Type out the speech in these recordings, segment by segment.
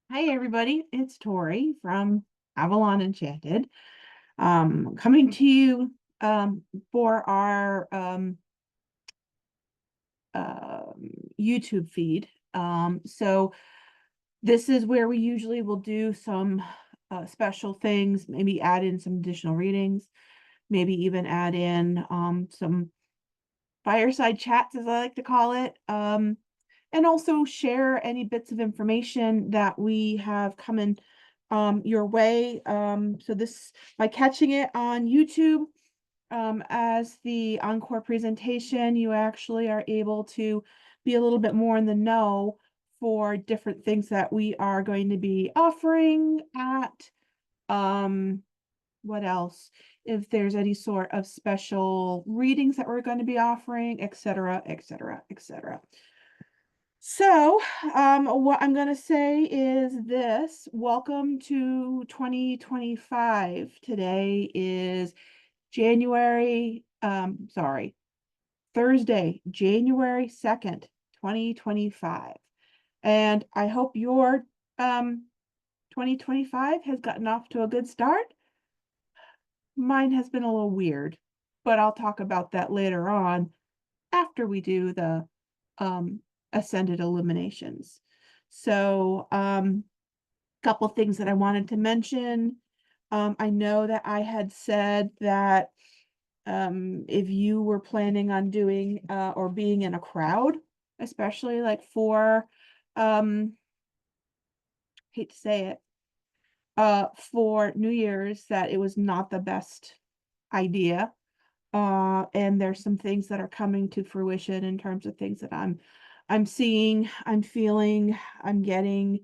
Hi everybody, it's Tori from Avalon Enchanted. Coming to you for our YouTube feed. So this is where we usually will do some special things, maybe add in some additional readings, maybe even add in some fireside chats, as I like to call it. And also share any bits of information that we have coming your way. So this, by catching it on YouTube as the encore presentation, you actually are able to be a little bit more in the know for different things that we are going to be offering at. What else? If there's any sort of special readings that we're going to be offering, etc., etc., etc. So, what I'm going to say is this. Welcome to 2025. Today is Thursday, January 2nd, 2025. And I hope your 2025 has gotten off to a good start. Mine has been a little weird, but I'll talk about that later on after we do the ascended illuminations. So, couple things that I wanted to mention. I know that I had said that if you were planning on doing or being in a crowd, especially like for hate to say it, for New Year's, that it was not the best idea. And there's some things that are coming to fruition in terms of things that I'm seeing, I'm feeling, I'm getting.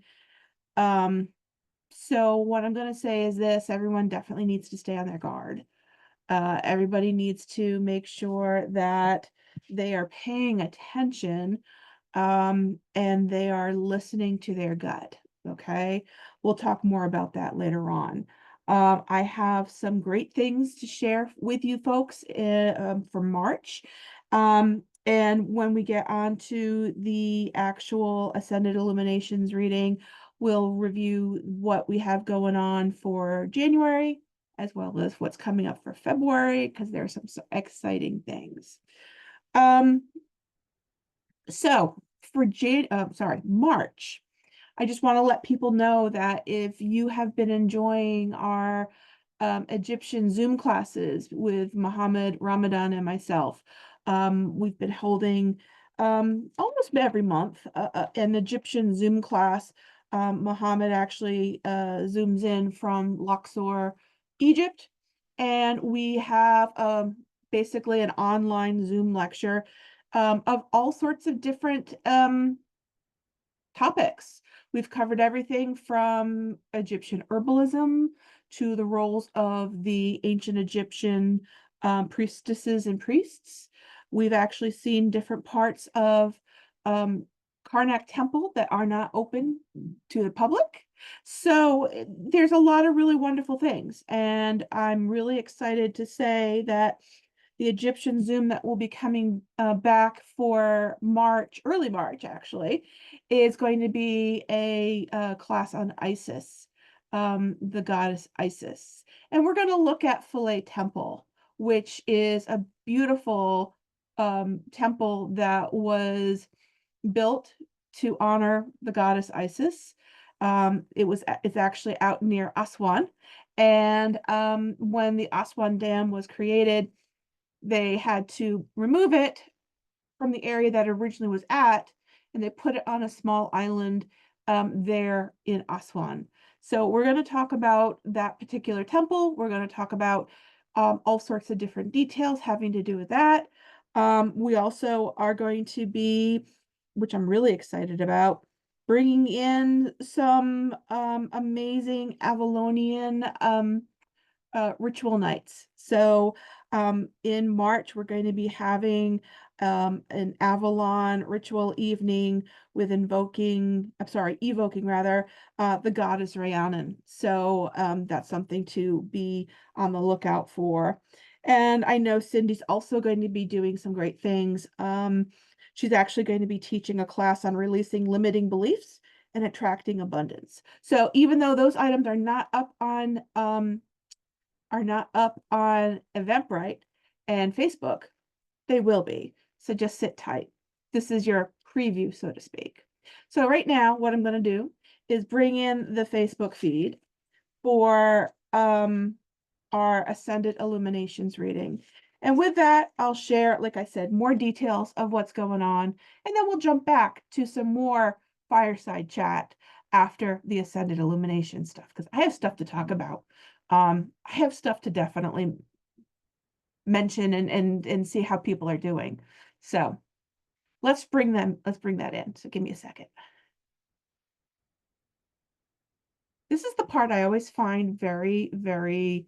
Um, so what I'm gonna say is this: everyone definitely needs to stay on their guard. Everybody needs to make sure that they are paying attention, and they are listening to their gut. Okay, we'll talk more about that later on. I have some great things to share with you folks for March. And when we get on to the actual Ascended Illuminations reading, we'll review what we have going on for January, as well as what's coming up for February, because there are some exciting things. Um, so for March, I just want to let people know that if you have been enjoying our Egyptian Zoom classes with Mohammed, Ramadan, and myself, we've been holding almost every month an Egyptian Zoom class. Mohammed actually zooms in from Luxor, Egypt, and we have basically an online Zoom lecture of all sorts of different topics. We've covered everything from Egyptian herbalism to the roles of the ancient Egyptian priestesses and priests. We've actually seen different parts of Karnak Temple that are not open to the public. So there's a lot of really wonderful things. And I'm really excited to say that the Egyptian Zoom that will be coming back for March, early March actually, is going to be a class on Isis, the goddess Isis. And we're going to look at Philae Temple, which is a beautiful temple that was built to honor the goddess Isis. It's actually out near Aswan. And when the Aswan Dam was created, they had to remove it from the area that it originally was at, and they put it on a small island there in Aswan. So we're going to talk about that particular temple. We're going to talk about all sorts of different details having to do with that. We also are going to be, which I'm really excited about, bringing in some amazing Avalonian ritual nights. So in March, we're going to be having an Avalon ritual evening with evoking rather, the goddess Rhiannon. So that's something to be on the lookout for. And I know Cindy's also going to be doing some great things. She's actually going to be teaching a class on releasing limiting beliefs and attracting abundance. So even though those items are not up on Eventbrite and Facebook, they will be. So just sit tight. This is your preview, so to speak. So right now, what I'm going to do is bring in the Facebook feed for our Ascended Illuminations reading. And with that, I'll share, like I said, more details of what's going on. And then we'll jump back to some more fireside chat after the Ascended Illumination stuff, because I have stuff to talk about. I have stuff to definitely mention and see how people are doing. So let's bring that in. So give me a second. This is the part I always find very, very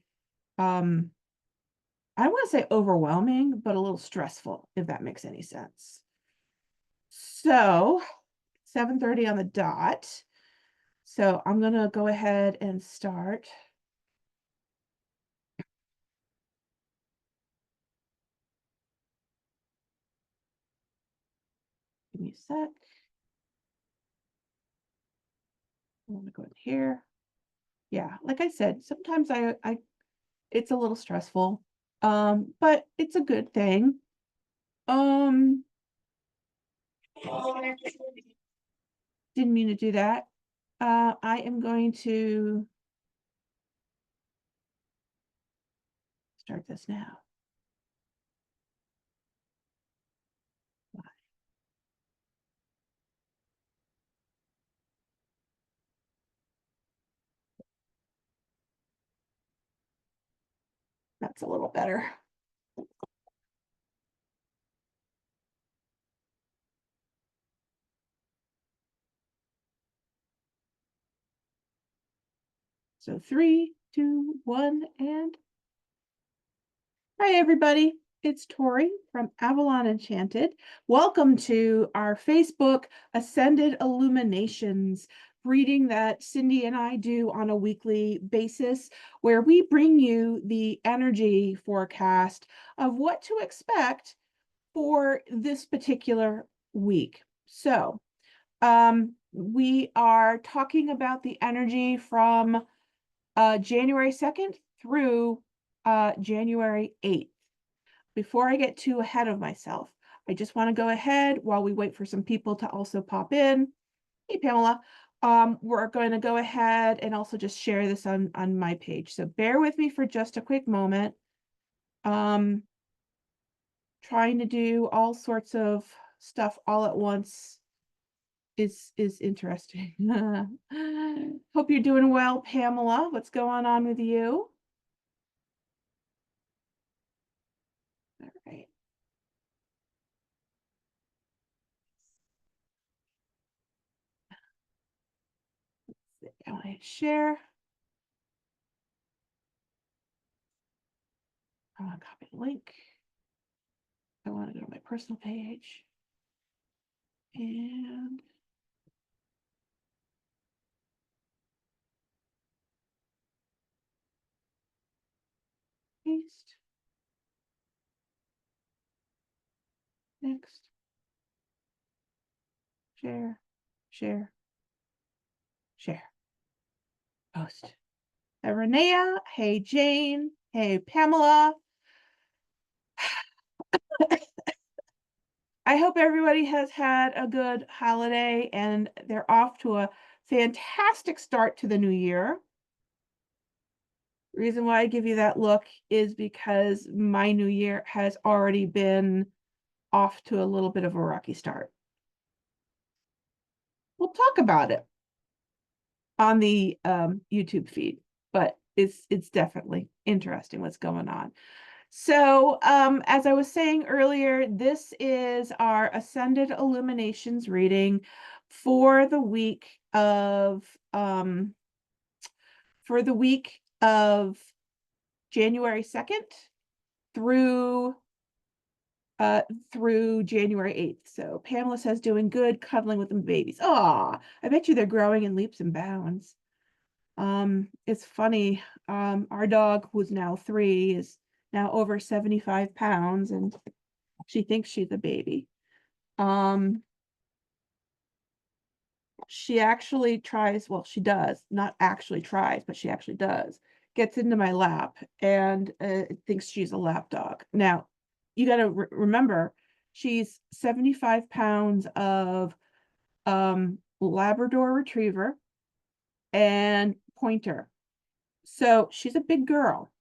I don't want to say overwhelming, but a little stressful, if that makes any sense. So 7:30 on the dot. So I'm going to go ahead and start. Give me a sec. I want to go in here. Yeah, like I said, sometimes it's a little stressful, but it's a good thing. Didn't mean to do that. I am going to start this now. That's a little better. So 3, 2, 1, and hi everybody. It's Tori from Avalon Enchanted. Welcome to our Facebook Ascended Illuminations reading that Cindy and I do on a weekly basis, where we bring you the energy forecast of what to expect for this particular week. So we are talking about the energy from January 2nd through January 8th. Before I get too ahead of myself, I just want to go ahead while we wait for some people to also pop in. Hey, Pamela. We're going to go ahead and also just share this on my page. So bear with me for just a quick moment. Trying to do all sorts of stuff all at once is interesting. Hope you're doing well, Pamela. What's going on with you? All right. I want to share. I want to copy the link. I want to go to my personal page and paste. Next. Share, share, share. Post. Hey, Renea. Hey, Jane. Hey, Pamela. I hope everybody has had a good holiday and they're off to a fantastic start to the new year. Reason why I give you that look is because my new year has already been off to a little bit of a rocky start. We'll talk about it on the YouTube feed, but it's definitely interesting what's going on. So as I was saying earlier, this is our Ascended Illuminations reading for the week of January 2nd through January 8th. So Pamela says doing good, cuddling with the babies. Oh, I bet you they're growing in leaps and bounds. It's funny. Our dog, who's now 3, is now over 75 pounds, and she thinks she's a baby. she actually tries, well, she does, not actually tries, but she actually does, gets into my lap and thinks she's a lap dog. Now, you got to remember, she's 75 pounds of Labrador Retriever and Pointer. So she's a big girl.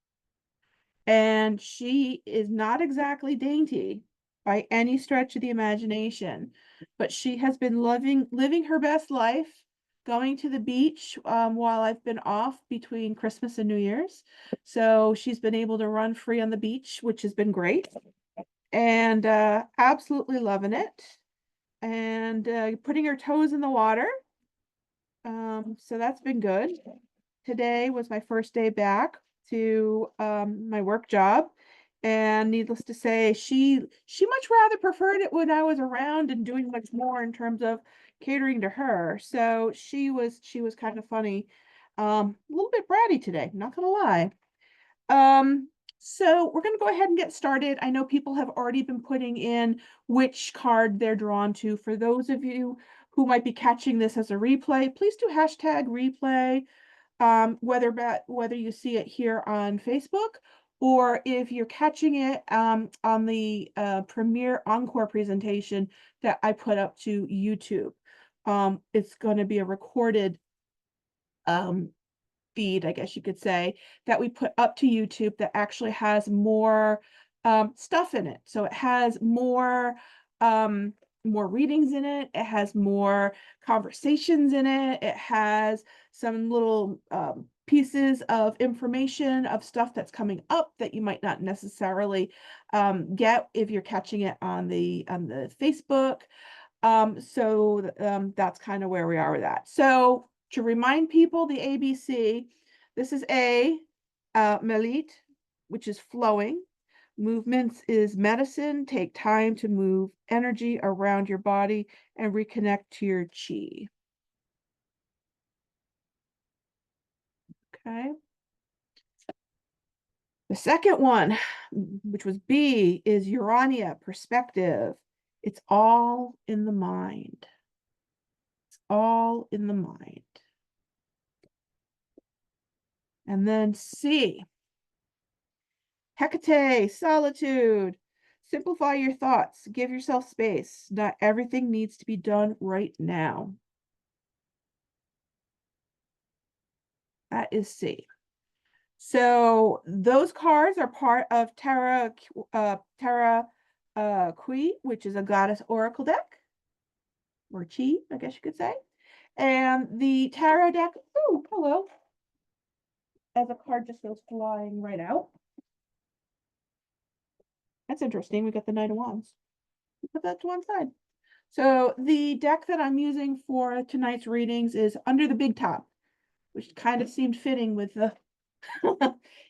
And she is not exactly dainty by any stretch of the imagination, but she has been living her best life, going to the beach while I've been off between Christmas and New Year's. So she's been able to run free on the beach, which has been great, and absolutely loving it. And putting her toes in the water. So that's been good. Today was my first day back to my work job, and needless to say, she much rather preferred it when I was around and doing much more in terms of catering to her. So she was kind of funny, a little bit bratty today, not gonna lie. Um, so we're gonna go ahead and get started. I know people have already been putting in which card they're drawn to. For those of you who might be catching this as a replay, please do hashtag replay, whether you see it here on Facebook or if you're catching it on the premiere encore presentation that I put up to YouTube. It's going to be a recorded um, feed, I guess you could say, that we put up to YouTube that actually has more stuff in it. So it has more readings in it. It has more conversations in it. It has some little pieces of information of stuff that's coming up that you might not necessarily get if you're catching it on the Facebook. That's kind of where we are with that. So to remind people, the ABC, this is A, Melit, which is flowing. Movements is medicine. Take time to move energy around your body and reconnect to your chi. Okay. The second one, which was B, is Urania, perspective. It's all in the mind. It's all in the mind. And then C, Hecate, solitude. Simplify your thoughts. Give yourself space. Not everything needs to be done right now. That is C. So those cards are part of Terra Qui, which is a goddess oracle deck, or Chi, I guess you could say. And the tarot deck, oh, hello, as a card just goes flying right out. That's interesting. We got the Knight of Wands. Put that to one side. So the deck that I'm using for tonight's readings is Under the Big Top, which kind of seemed fitting with the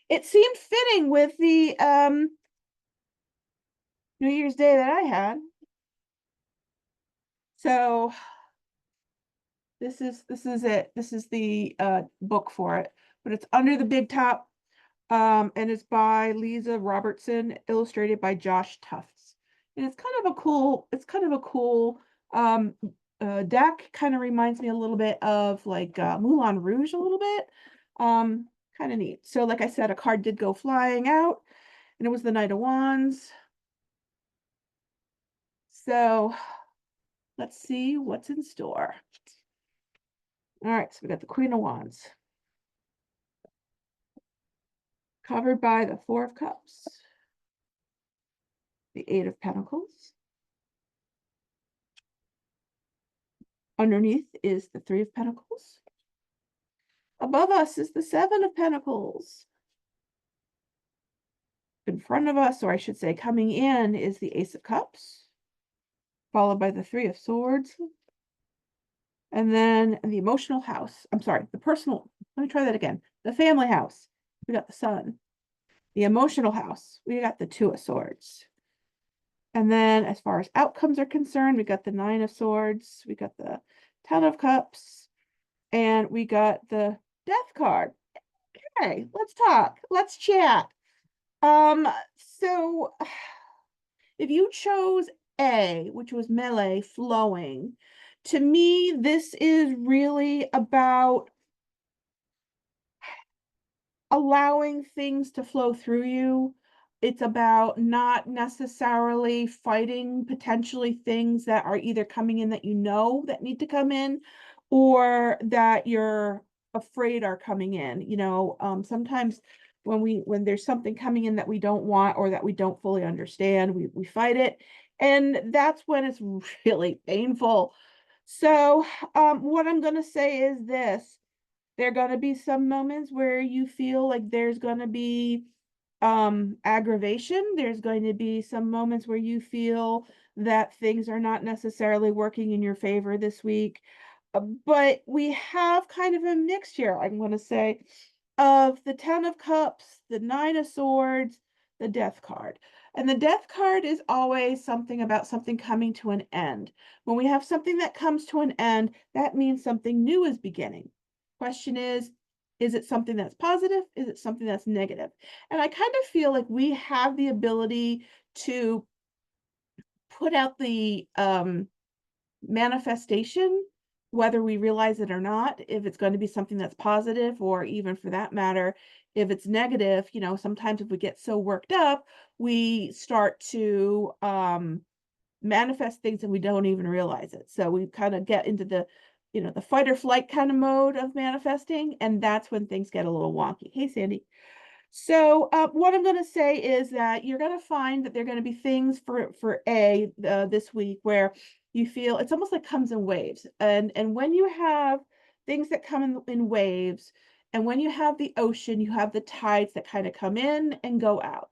it seemed fitting with the New Year's Day that I had. So this is it. This is the book for it, but it's Under the Big Top, and it's by Lisa Robertson, illustrated by Josh Tufts. And it's kind of a cool deck. Kind of reminds me a little bit of like Moulin Rouge a little bit. Kind of neat. So like I said, a card did go flying out, and it was the Knight of Wands. So let's see what's in store. All right, so we got the Queen of Wands, covered by the Four of Cups, the Eight of Pentacles. Underneath is the Three of Pentacles. Above us is the Seven of Pentacles. In front of us, or I should say coming in, is the Ace of Cups, followed by the Three of Swords. And then the emotional house, I'm sorry, the personal, let me try that again. The family house, we got the Sun. The emotional house, we got the Two of Swords. And then as far as outcomes are concerned, we got the Nine of Swords, we got the Ten of Cups, and we got the Death card. Okay, let's talk. Let's chat. So if you chose A, which was melee, flowing, To me, this is really about allowing things to flow through you. It's about not necessarily fighting potentially things that are either coming in that you know that need to come in, or that you're afraid are coming in. Sometimes when there's something coming in that we don't want or that we don't fully understand, we fight it. And that's when it's really painful. So, what I'm going to say is this: there are gonna be some moments where you feel like there's gonna be aggravation. There's going to be some moments where you feel that things are not necessarily working in your favor this week. But we have kind of a mixture, I'm gonna say, of the Ten of Cups, the Nine of Swords, the Death card. And the Death card is always something about something coming to an end. When we have something that comes to an end, that means something new is beginning. Question is it something that's positive? Is it something that's negative? And I kind of feel like we have the ability to put out the manifestation, whether we realize it or not, if it's going to be something that's positive, or even for that matter, if it's negative. Sometimes if we get so worked up, we start to manifest things and we don't even realize it. So we kind of get into the fight or flight kind of mode of manifesting, and that's when things get a little wonky. Hey, Sandy. So, what I'm going to say is that you're going to find that there are going to be things for this week where you feel it's almost like comes in waves, and when you have things that come in waves, and when you have the ocean, you have the tides that kind of come in and go out,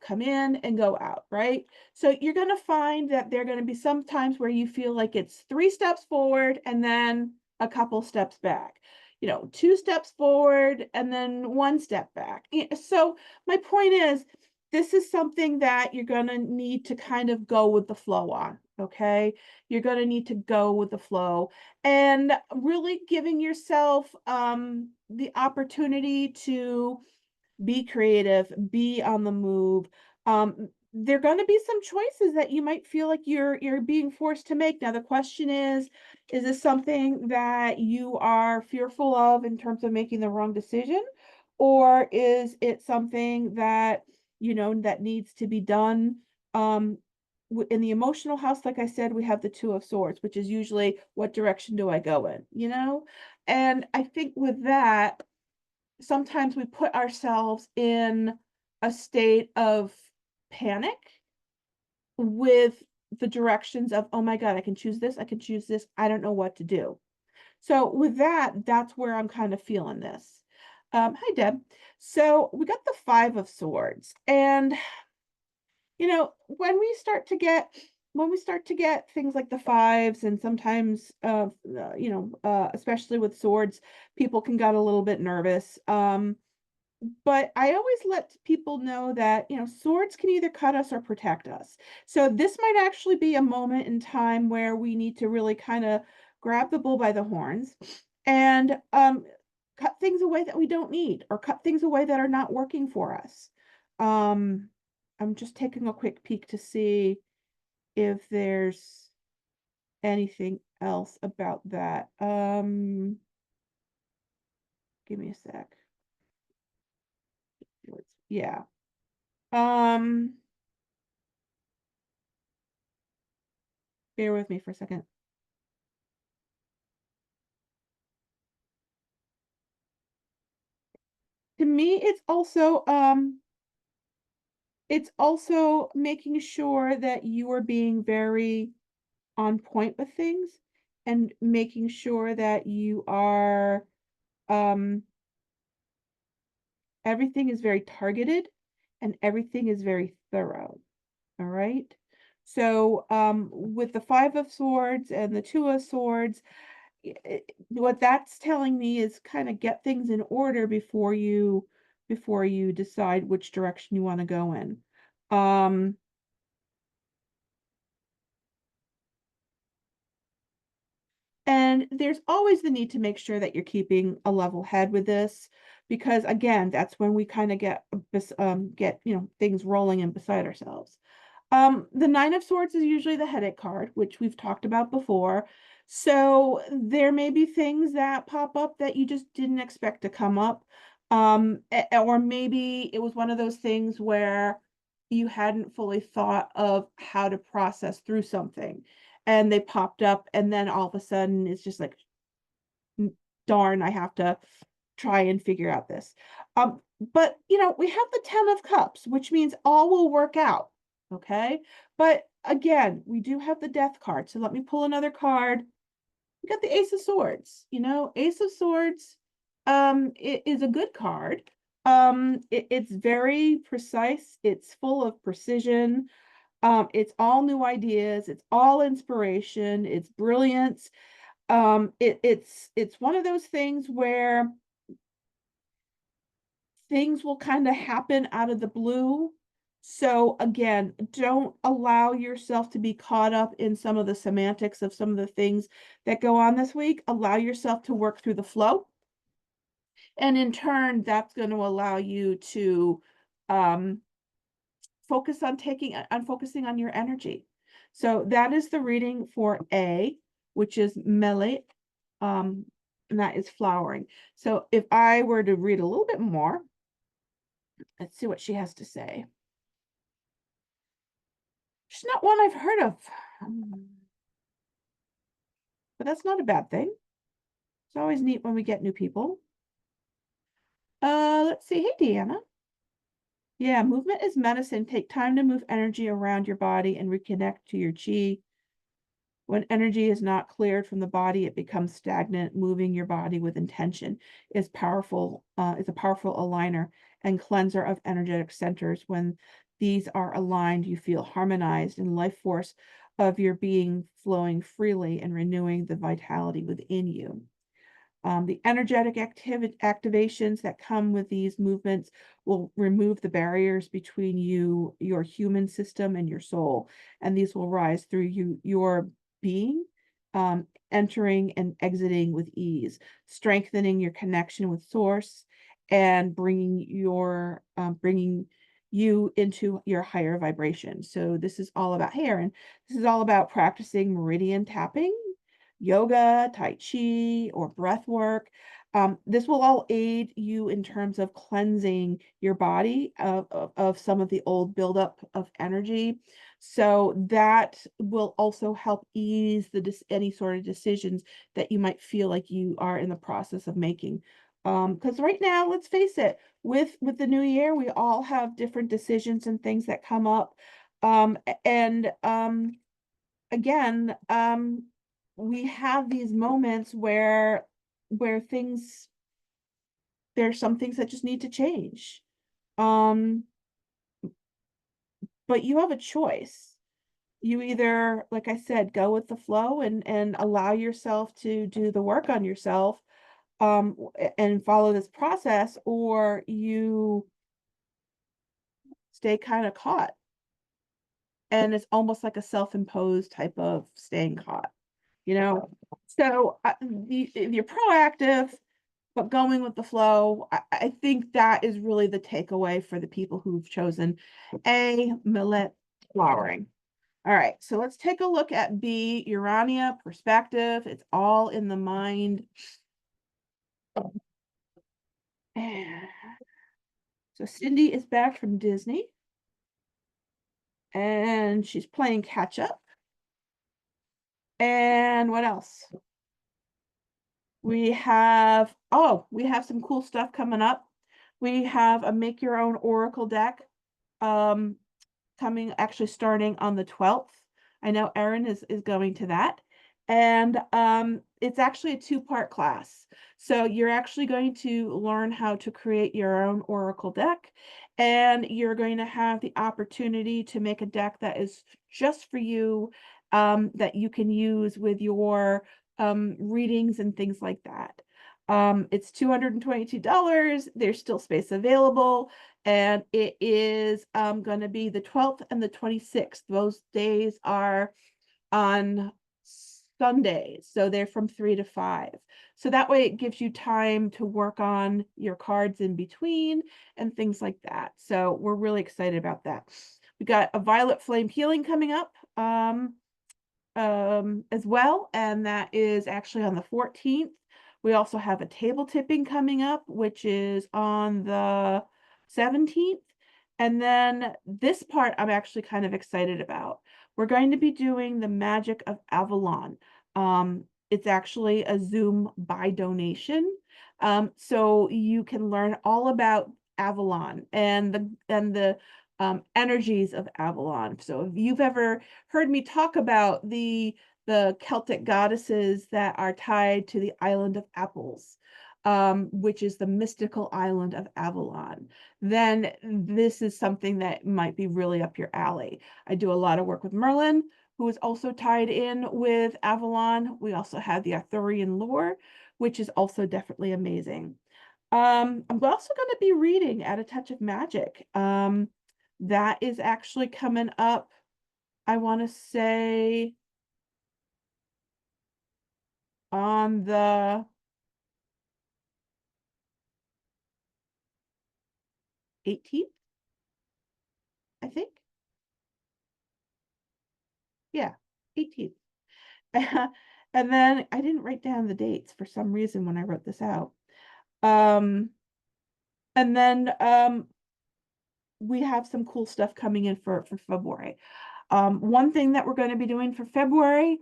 come in and go out, right? So you're going to find that there are going to be some times where you feel like it's 3 steps forward and then a couple steps back. 2 steps forward and then 1 step back. So my point is, this is something that you're going to need to kind of go with the flow on, okay? You're going to need to go with the flow and really giving yourself the opportunity to be creative, be on the move. There are going to be some choices that you might feel like you're being forced to make. Now, the question is this something that you are fearful of in terms of making the wrong decision? Or is it something that, that needs to be done? Um, in the emotional house, like I said, we have the Two of Swords, which is usually what direction do I go in? And I think with that, sometimes we put ourselves in a state of panic with the directions of, oh my God, I can choose this, I can choose this, I don't know what to do. So with that, that's where I'm kind of feeling this. Hi, Deb. So we got the Five of Swords, and when we start to get things like the fives, and sometimes especially with swords, people can get a little bit nervous. But I always let people know that, swords can either cut us or protect us. So this might actually be a moment in time where we need to really kind of grab the bull by the horns and cut things away that we don't need, or cut things away that are not working for us. Um, I'm just taking a quick peek to see if there's anything else about that. Give me a sec. Yeah. Um, Bear with me for a second. To me, it's also making sure that you are being very on point with things, and making sure that you are um everything is very targeted and everything is very thorough. All right. So with the Five of Swords and the Two of Swords, what that's telling me is kind of get things in order before you decide which direction you want to go in. Um, and there's always the need to make sure that you're keeping a level head with this, because again, that's when we kind of get things rolling and beside ourselves. The Nine of Swords is usually the headache card, which we've talked about before. So there may be things that pop up that you just didn't expect to come up. Or maybe it was one of those things where you hadn't fully thought of how to process through something and they popped up, and then all of a sudden it's just like, darn, I have to try and figure out this. But we have the 10 of cups, which means all will work out. Okay. But again, we do have the death card. So let me pull another card. We got the Ace of Swords. Ace of Swords it is a good card. It's very precise, it's full of precision. It's all new ideas, it's all inspiration, it's brilliance. It's one of those things where things will kind of happen out of the blue. So again, don't allow yourself to be caught up in some of the semantics of some of the things that go on this week. Allow yourself to work through the flow. And in turn, that's going to allow you to um, focusing on your energy. So that is the reading for A, which is melee, and that is flowering. So if I were to read a little bit more, let's see what she has to say. She's not one I've heard of, but that's not a bad thing. It's always neat when we get new people. Let's see. Hey, Deanna. Yeah, movement is medicine. Take time to move energy around your body and reconnect to your chi. When energy is not cleared from the body, it becomes stagnant. Moving your body with intention is powerful. Is a powerful aligner and cleanser of energetic centers. When these are aligned, you feel harmonized and life force of your being flowing freely and renewing the vitality within you. The energetic activations that come with these movements will remove the barriers between your human system, and your soul, and these will rise through your being, entering and exiting with ease, strengthening your connection with source, and bringing you into your higher vibration. So this is all about hair, and this is all about practicing meridian tapping, yoga, tai chi, or breath work. This will all aid you in terms of cleansing your body of some of the old buildup of energy. So that will also help ease any sort of decisions that you might feel like you are in the process of making. Because right now, let's face it, with the new year, we all have different decisions and things that come up. And again, we have these moments where there's some things that just need to change. Um, but you have a choice. You either, like I said, go with the flow and allow yourself to do the work on yourself, and follow this process, or you stay kind of caught. And it's almost like a self-imposed type of staying caught, you know? So if you're proactive, but going with the flow, I think that is really the takeaway for the people who've chosen A, millet flowering. All right, so let's take a look at B, Urania, perspective. It's all in the mind. So Cindy is back from Disney, and she's playing catch up. And what else? We have some cool stuff coming up. We have a make your own oracle deck coming, actually starting on the 12th. I know Erin is going to that. And it's actually a two-part class. So you're actually going to learn how to create your own oracle deck, and you're going to have the opportunity to make a deck that is just for you, that you can use with your readings and things like that. It's $222. There's still space available, and it is going to be the 12th and the 26th. Those days are on Sundays, so they're from 3 to 5. So that way it gives you time to work on your cards in between and things like that. So we're really excited about that. We got a Violet Flame Healing coming up. as well, and that is actually on the 14th. We also have a table tipping coming up, which is on the 17th. And then this part I'm actually kind of excited about. We're going to be doing the Magic of Avalon. It's actually a Zoom by donation. So you can learn all about Avalon and the energies of Avalon. So if you've ever heard me talk about the Celtic goddesses that are tied to the island of apples, which is the mystical island of Avalon, then this is something that might be really up your alley. I do a lot of work with Merlin, who is also tied in with Avalon. We also have the Arthurian lore, which is also definitely amazing. I'm also going to be reading At a Touch of Magic. That is actually coming up, I want to say, on the 18th, I think. Yeah, 18th. And then I didn't write down the dates for some reason when I wrote this out. And then we have some cool stuff coming in for February. One thing that we're going to be doing for February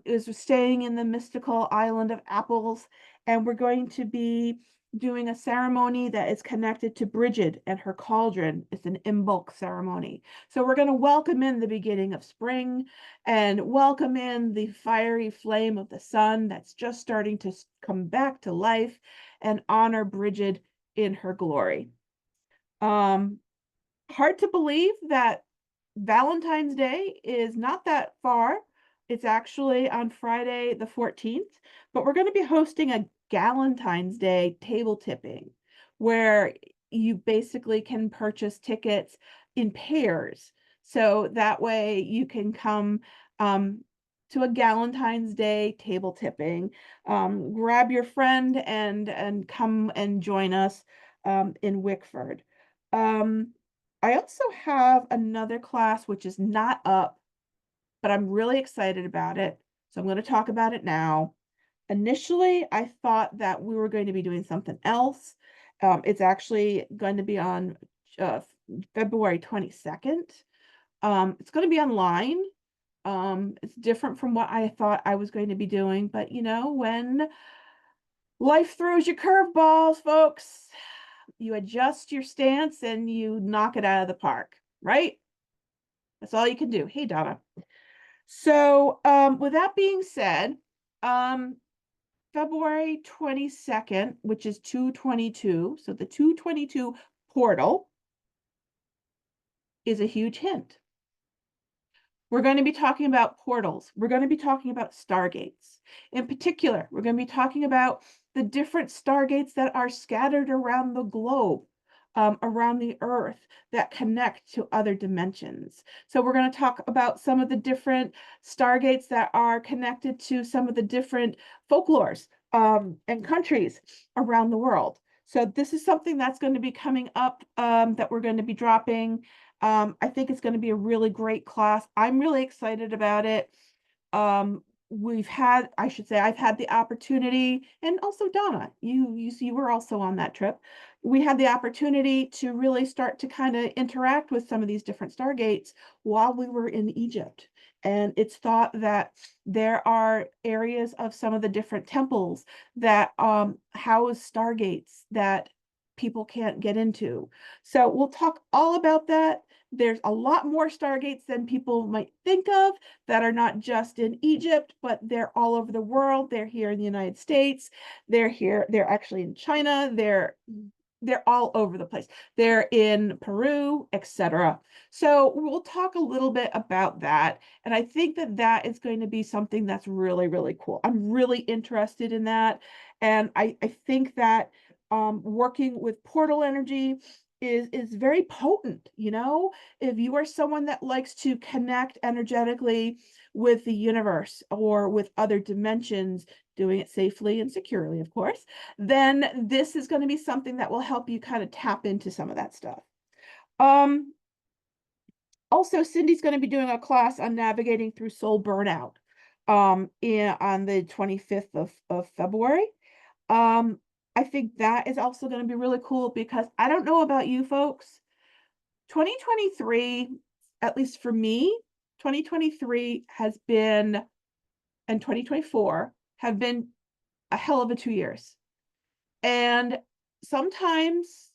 is we're staying in the mystical island of apples, and we're going to be doing a ceremony that is connected to Bridget and her cauldron. It's an Imbolc ceremony. So we're going to welcome in the beginning of spring and welcome in the fiery flame of the sun that's just starting to come back to life and honor Bridget in her glory. Hard to believe that Valentine's Day is not that far. It's actually on Friday the 14th, but we're going to be hosting a Galentine's Day table tipping where you basically can purchase tickets in pairs. So that way you can come to a Galentine's Day table tipping, grab your friend and come and join us in Wickford. I also have another class which is not up, but I'm really excited about it. So I'm going to talk about it now. Initially, I thought that we were going to be doing something else. It's actually going to be on February 22nd. It's going to be online. It's different from what I thought I was going to be doing, but you know, when life throws you curveballs, folks, you adjust your stance and you knock it out of the park, right? That's all you can do. Hey, Donna. So, with that being said, February 22nd, which is 222, so the 222 portal is a huge hint. We're going to be talking about portals. We're going to be talking about stargates. In particular, we're going to be talking about the different stargates that are scattered around the globe, around the earth, that connect to other dimensions. So we're going to talk about some of the different stargates that are connected to some of the different folklores and countries around the world. So this is something that's going to be coming up that we're going to be dropping. I think it's going to be a really great class. I'm really excited about it. I should say, I've had the opportunity, and also Donna, you were also on that trip. We had the opportunity to really start to kind of interact with some of these different stargates while we were in Egypt. And it's thought that there are areas of some of the different temples that house stargates that people can't get into. So we'll talk all about that. There's a lot more stargates than people might think of that are not just in Egypt, but they're all over the world. They're here in the United States. They're here. They're actually in China. They're all over the place. They're in Peru, etc. So we'll talk a little bit about that. And I think that that is going to be something that's really, really cool. I'm really interested in that. And I think that working with portal energy is very potent. You know, if you are someone that likes to connect energetically with the universe or with other dimensions, doing it safely and securely, of course, then this is going to be something that will help you kind of tap into some of that stuff. Um, Also, Cindy's going to be doing a class on navigating through soul burnout on the 25th of February. Um, I think that is also going to be really cool because I don't know about you folks. 2023, at least for me, 2023 has been, and 2024 have been a hell of a 2 years. And sometimes,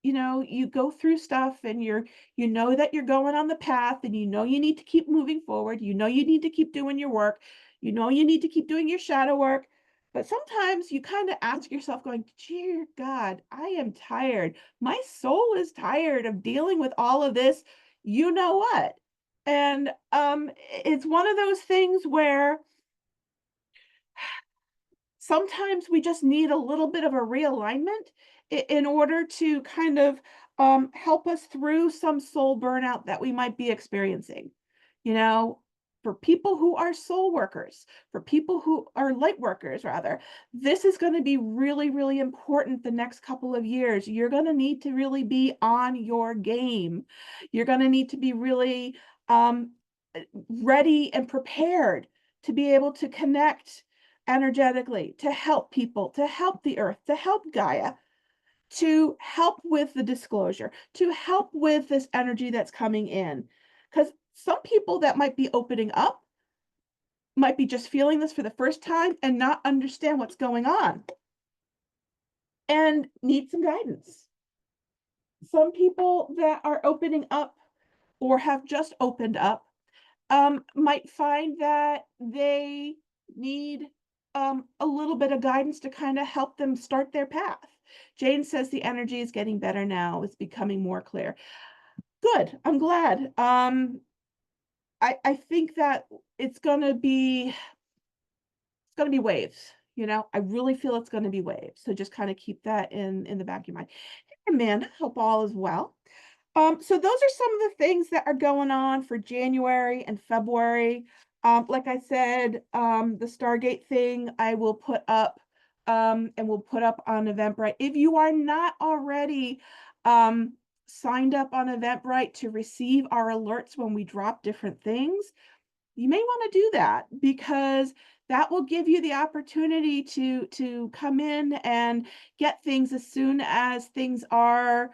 you go through stuff and you know that you're going on the path and you know you need to keep moving forward. You know you need to keep doing your work. You know you need to keep doing your shadow work. But sometimes you kind of ask yourself, going, dear God, I am tired. My soul is tired of dealing with all of this. You know what? And it's one of those things where sometimes we just need a little bit of a realignment in order to kind of help us through some soul burnout that we might be experiencing. You know, for people who are soul workers, for people who are light workers, rather, this is going to be really, really important the next couple of years. You're going to need to really be on your game. You're going to need to be really um, ready and prepared to be able to connect energetically, to help people, to help the earth, to help Gaia, to help with the disclosure, to help with this energy that's coming in. Because some people that might be opening up might be just feeling this for the first time and not understand what's going on and need some guidance. Some people that are opening up or have just opened up might find that they need a little bit of guidance to kind of help them start their path. Jane says the energy is getting better now. It's becoming more clear. Good. I'm glad. I think that it's gonna be waves. I really feel it's gonna be waves. So just kind of keep that in the back of your mind. Hey, Amanda, hope all is well. So those are some of the things that are going on for January and February. Like I said, the Stargate thing I will put up, and we'll put up on Eventbrite. If you are not already signed up on Eventbrite to receive our alerts when we drop different things, you may want to do that because that will give you the opportunity to come in and get things as soon as things are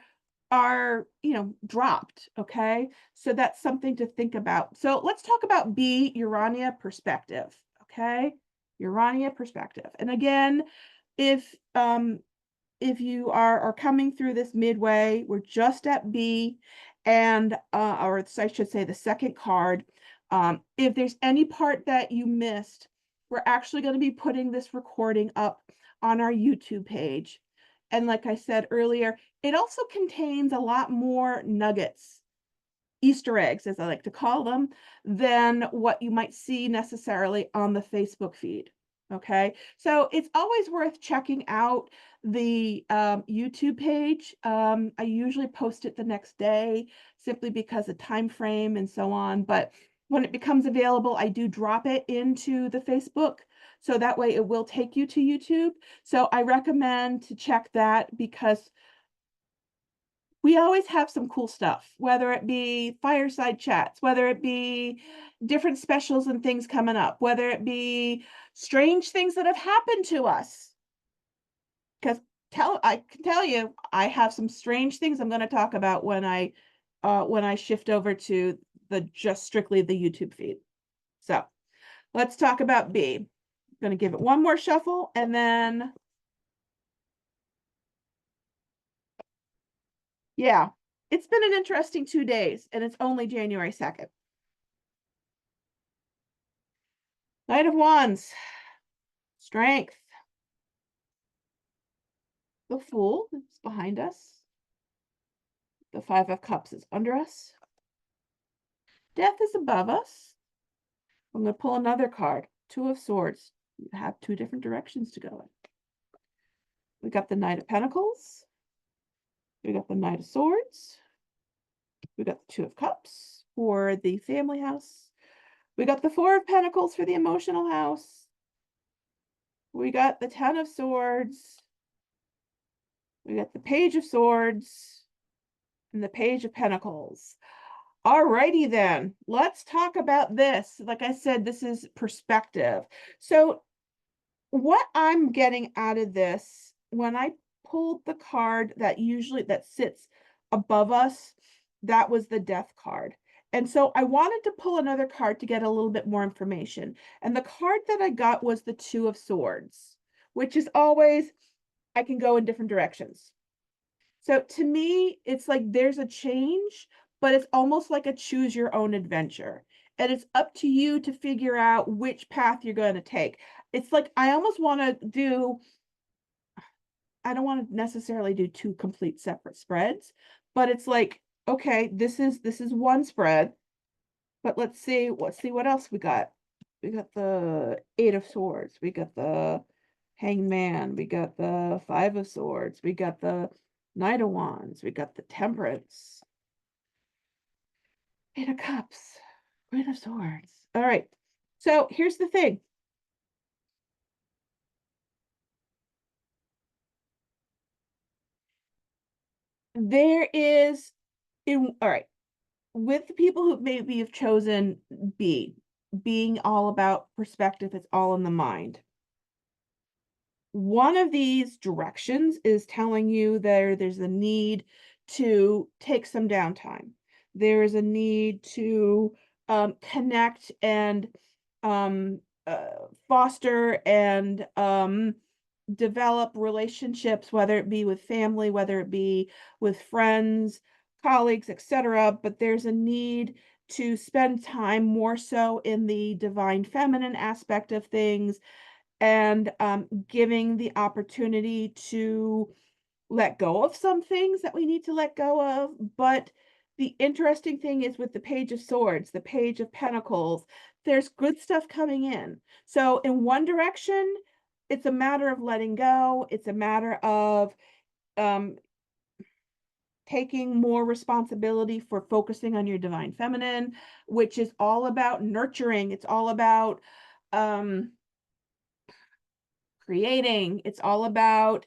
dropped. Okay, so that's something to think about. So let's talk about B, Urania perspective. Okay, Urania perspective. And again, if you are coming through this midway, we're just at B, and or I should say the second card. If there's any part that you missed, we're actually going to be putting this recording up on our YouTube page. And like I said earlier, it also contains a lot more nuggets, Easter eggs, as I like to call them, than what you might see necessarily on the Facebook feed. Okay, so it's always worth checking out the YouTube page. I usually post it the next day simply because of time frame and so on. But when it becomes available, I do drop it into the Facebook. So that way it will take you to YouTube. So I recommend to check that because we always have some cool stuff, whether it be fireside chats, whether it be different specials and things coming up, whether it be strange things that have happened to us. Because I can tell you, I have some strange things I'm going to talk about when I shift over to the just strictly the YouTube feed. So let's talk about B. I'm going to give it one more shuffle and then, yeah, it's been an interesting 2 days and it's only January 2nd. Knight of Wands, Strength. The Fool is behind us. The Five of Cups is under us. Death is above us. I'm going to pull another card. Two of Swords. You have two different directions to go in. We got the Knight of Pentacles. We got the Knight of Swords. We got the Two of Cups for the family house. We got the Four of Pentacles for the emotional house. We got the Ten of Swords. We got the Page of Swords and the Page of Pentacles. Alrighty then, let's talk about this. Like I said, this is perspective. So what I'm getting out of this, when I pulled the card that sits above us, that was the death card. And so I wanted to pull another card to get a little bit more information. And the card that I got was the Two of Swords, which is always, I can go in different directions. So to me, it's like there's a change, but it's almost like a choose your own adventure. And it's up to you to figure out which path you're going to take. It's like I almost want to do, I don't want to necessarily do two complete separate spreads, but it's like, okay, this is one spread, but let's see what else we got. We got the Eight of Swords, we got the Hanged Man, we got the Five of Swords, we got the Knight of Wands, we got the Temperance, Eight of Cups, Queen of Swords. All right. So here's the thing. There is all right, with the people who maybe have chosen being all about perspective, it's all in the mind. One of these directions is telling you there's a need to take some downtime. There is a need to connect and um, foster and develop relationships, whether it be with family, whether it be with friends, colleagues, etc. But there's a need to spend time more so in the divine feminine aspect of things and giving the opportunity to let go of some things that we need to let go of. But the interesting thing is with the Page of Swords, the Page of Pentacles, there's good stuff coming in. So in one direction, it's a matter of letting go. It's a matter of um, taking more responsibility for focusing on your divine feminine, which is all about nurturing. It's all about um, creating. It's all about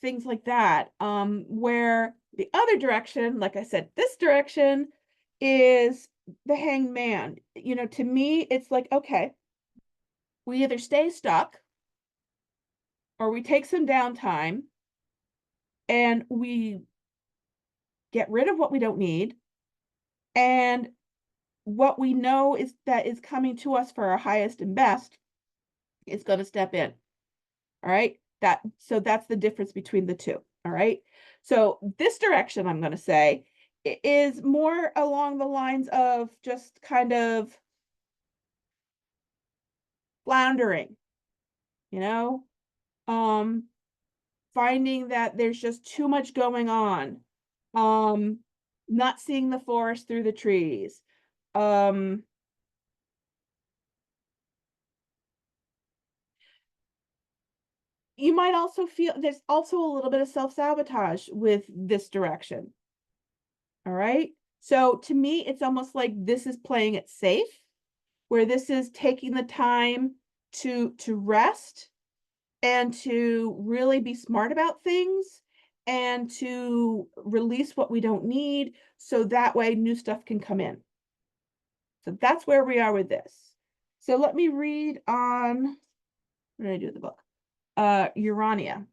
things like that. Where the other direction, like I said, this direction is the Hanged Man. You know, to me, it's like, okay, we either stay stuck or we take some downtime and we get rid of what we don't need. And what we know is that is coming to us for our highest and best is going to step in. All right. So that's the difference between the two. All right. So this direction, I'm going to say, is more along the lines of just kind of floundering, you know, um, finding that there's just too much going on, um, not seeing the forest through the trees. Um, you might also feel there's also a little bit of self-sabotage with this direction. All right. So to me, it's almost like this is playing it safe, where this is taking the time to rest and to really be smart about things and to release what we don't need so that way new stuff can come in. So that's where we are with this. So let me read on, what did I do with the book? Urania.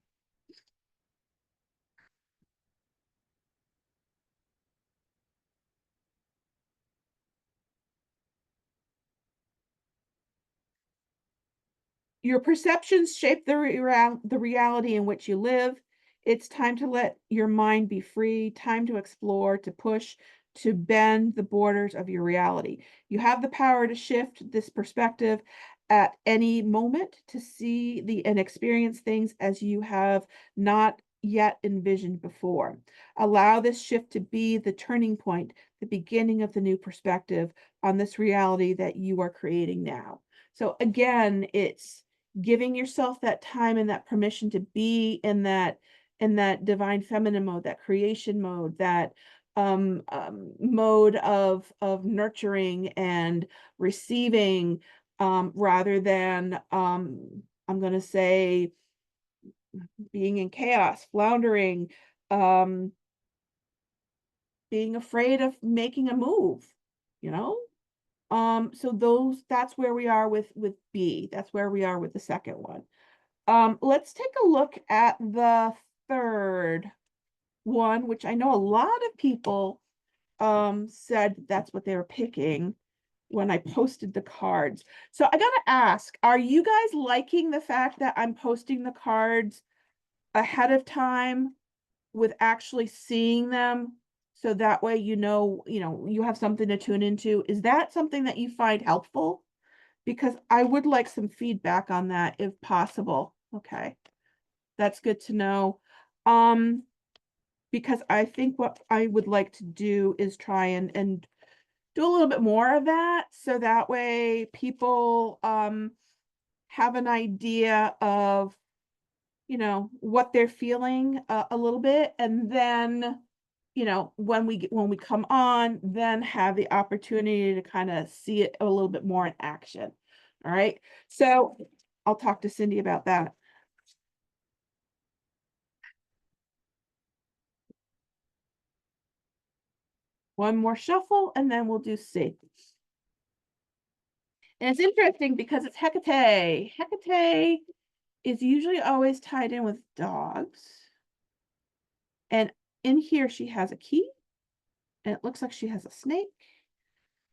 Your perceptions shape the reality in which you live. It's time to let your mind be free, time to explore, to push, to bend the borders of your reality. You have the power to shift this perspective at any moment to see and experience things as you have not yet envisioned before. Allow this shift to be the turning point, the beginning of the new perspective on this reality that you are creating now. So again, it's giving yourself that time and that permission to be in that divine feminine mode, that creation mode, that mode of nurturing and receiving, rather than I'm going to say being in chaos, floundering, um, being afraid of making a move, you know? So that's where we are with B. That's where we are with the second one. Let's take a look at the third one, which I know a lot of people said that's what they were picking when I posted the cards. So I gotta ask, are you guys liking the fact that I'm posting the cards ahead of time with actually seeing them? So that way you have something to tune into. Is that something that you find helpful? Because I would like some feedback on that if possible. Okay, that's good to know. Because I think what I would like to do is try and do a little bit more of that, so that way people have an idea of what they're feeling a little bit, and then when we come on, then have the opportunity to kind of see it a little bit more in action. All right, so I'll talk to Cindy about that. One more shuffle, and then we'll do C. And it's interesting because it's Hecate. Hecate is usually always tied in with dogs. And in here, she has a key, and it looks like she has a snake.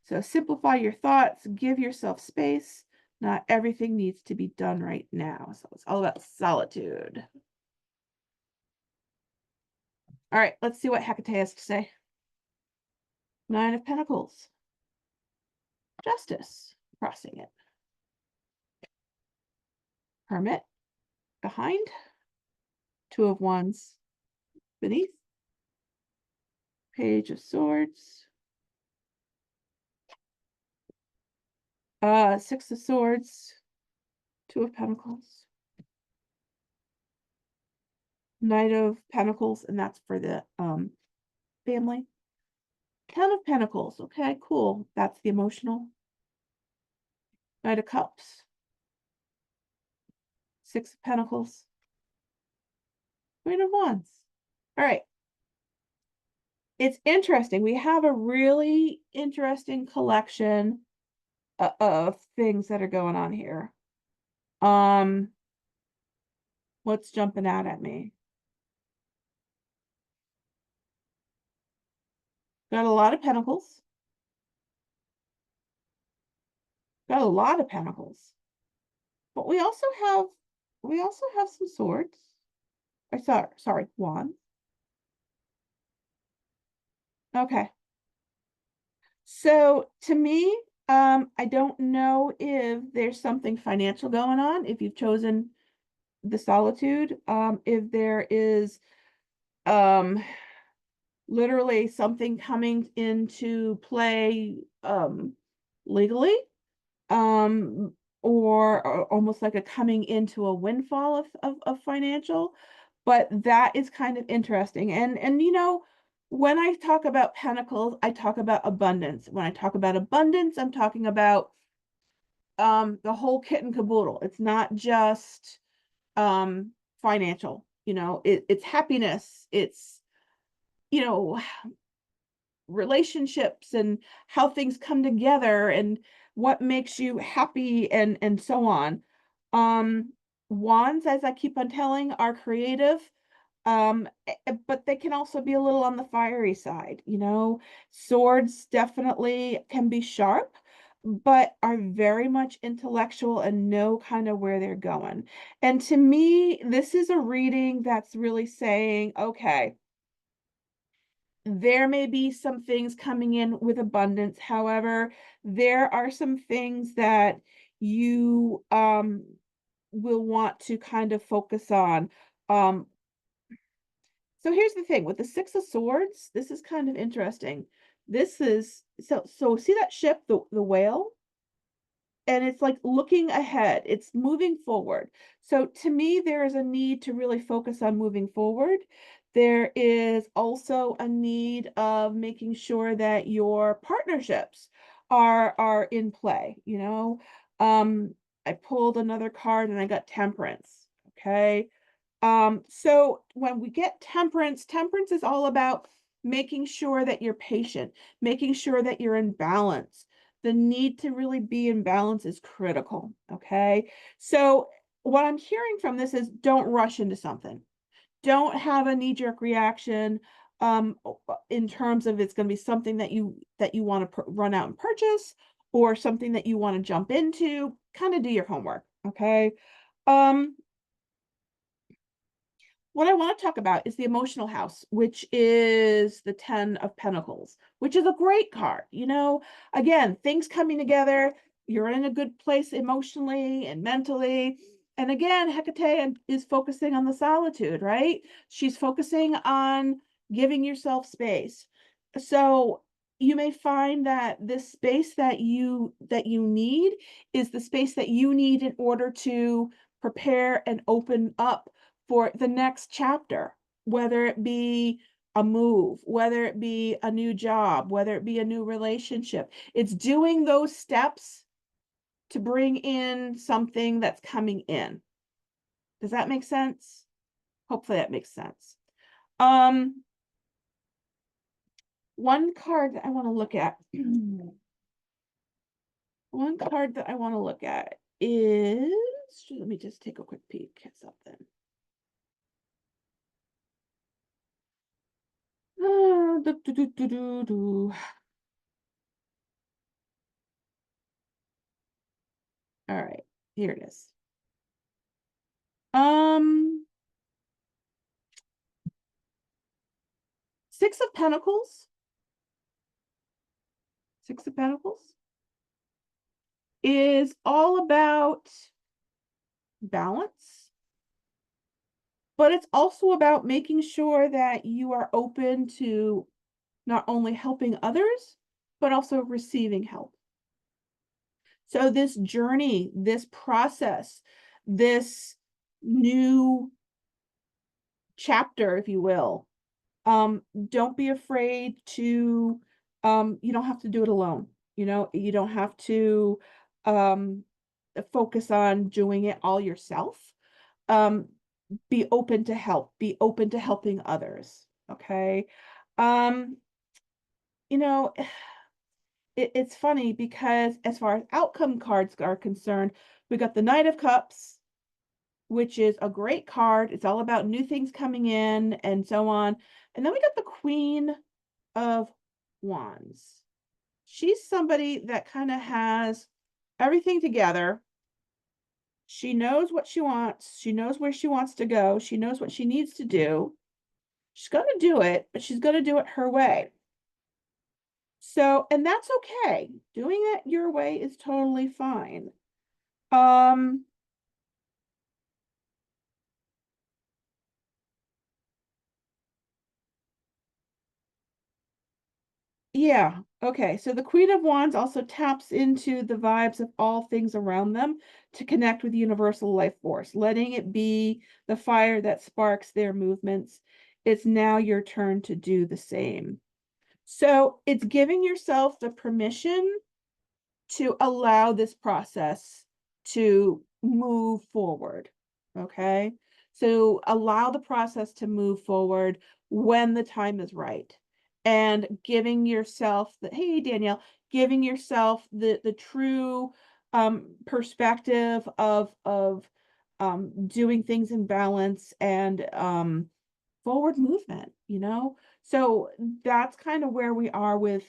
So simplify your thoughts, give yourself space. Not everything needs to be done right now. So it's all about solitude. All right, let's see what Hecate has to say. Nine of Pentacles. Justice, crossing it. Hermit, behind. Two of Wands, beneath. Page of Swords. Six of Swords. Two of Pentacles. Knight of Pentacles, and that's for the family. Ten of Pentacles. Okay, cool. That's the emotional. Knight of Cups. Six of Pentacles. Queen of Wands. All right. It's interesting. We have a really interesting collection of things that are going on here. What's jumping out at me? Got a lot of Pentacles. Got a lot of Pentacles. But we also have some swords. Sorry, wands. Okay. So to me, I don't know if there's something financial going on, if you've chosen the solitude, if there is literally something coming into play legally, or almost like a coming into a windfall of financial, but that is kind of interesting. And when I talk about pentacles, I talk about abundance. When I talk about abundance, I'm talking about the whole kit and caboodle. It's not just financial, it's happiness, it's you know relationships and how things come together and what makes you happy and so on. Wands, as I keep on telling, are creative, but they can also be a little on the fiery side. Swords definitely can be sharp, but are very much intellectual and know kind of where they're going. And to me, this is a reading that's really saying, okay, there may be some things coming in with abundance. However, there are some things that you will want to kind of focus on. So here's the thing with the Six of Swords, this is kind of interesting. This is so see that ship, the whale? And it's like looking ahead, it's moving forward. So to me, there is a need to really focus on moving forward. There is also a need of making sure that your partnerships are in play. I pulled another card and I got Temperance. Okay. So when we get temperance, temperance is all about making sure that you're patient, making sure that you're in balance. The need to really be in balance is critical, okay? So what I'm hearing from this is don't rush into something. Don't have a knee-jerk reaction in terms of it's going to be something that you want to run out and purchase or something that you want to jump into. Kind of do your homework, okay? Um, what I want to talk about is the emotional house, which is the 10 of Pentacles, which is a great card. You know, again, things coming together. You're in a good place emotionally and mentally. And again, Hecate is focusing on the solitude, right? She's focusing on giving yourself space. So you may find that this space that you need is the space that you need in order to prepare and open up for the next chapter, whether it be a move, whether it be a new job, whether it be a new relationship. It's doing those steps to bring in something that's coming in. Does that make sense? Hopefully that makes sense. One card that I want to look at. One card that I want to look at is, let me just take a quick peek at something. All right, here it is. Six of Pentacles. Six of Pentacles is all about balance, but it's also about making sure that you are open to not only helping others, but also receiving help. So this journey, this process, this new chapter, if you will, don't be afraid to, you don't have to do it alone. You know, you don't have to focus on doing it all yourself. Um, be open to help, be open to helping others. Okay. Um, you know, it's funny because as far as outcome cards are concerned, we got the Knight of Cups, which is a great card. It's all about new things coming in and so on. And then we got the Queen of Wands. She's somebody that kind of has everything together. She knows what she wants. She knows where she wants to go. She knows what she needs to do. She's going to do it, but she's going to do it her way. So, and that's okay. Doing it your way is totally fine. Yeah. Okay. So the Queen of Wands also taps into the vibes of all things around them to connect with universal life force, letting it be the fire that sparks their movements. It's now your turn to do the same. So it's giving yourself the permission to allow this process to move forward. Okay. So allow the process to move forward when the time is right. And giving yourself the, hey Danielle, giving yourself the true perspective of doing things in balance and forward movement, you know? So that's kind of where we are with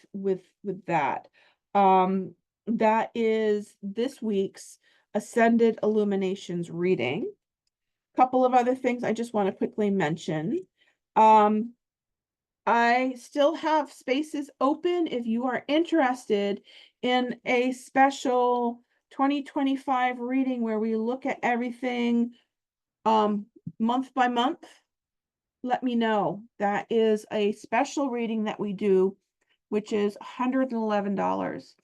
that. That is this week's Ascended Illuminations reading. Couple of other things I just want to quickly mention. I still have spaces open if you are interested in a special 2025 reading where we look at everything month by month. Let me know. That is a special reading that we do, which is $111.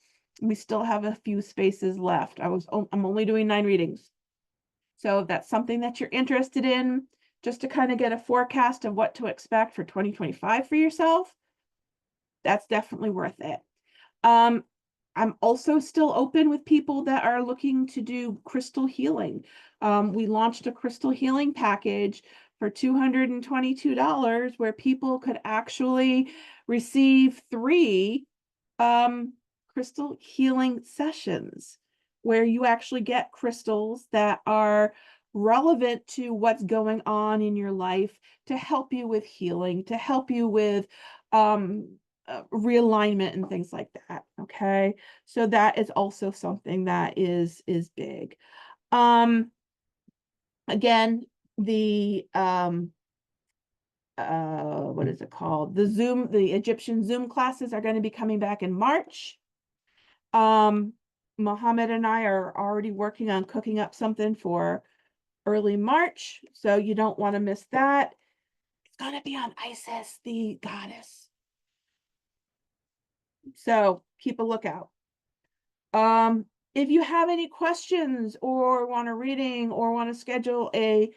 We still have a few spaces left. I'm only doing 9 readings. So if that's something that you're interested in, just to kind of get a forecast of what to expect for 2025 for yourself, that's definitely worth it. I'm also still open with people that are looking to do crystal healing. We launched a crystal healing package for $222, where people could actually receive 3 crystal healing sessions, where you actually get crystals that are relevant to what's going on in your life to help you with healing, to help you with realignment and things like that. Okay, so that is also something that is big. Again, the what is it called? The Egyptian Zoom classes are going to be coming back in March. Mohammed and I are already working on cooking up something for early March, so you don't want to miss that. It's going to be on Isis, the goddess. So keep a lookout. If you have any questions or want a reading or want to schedule a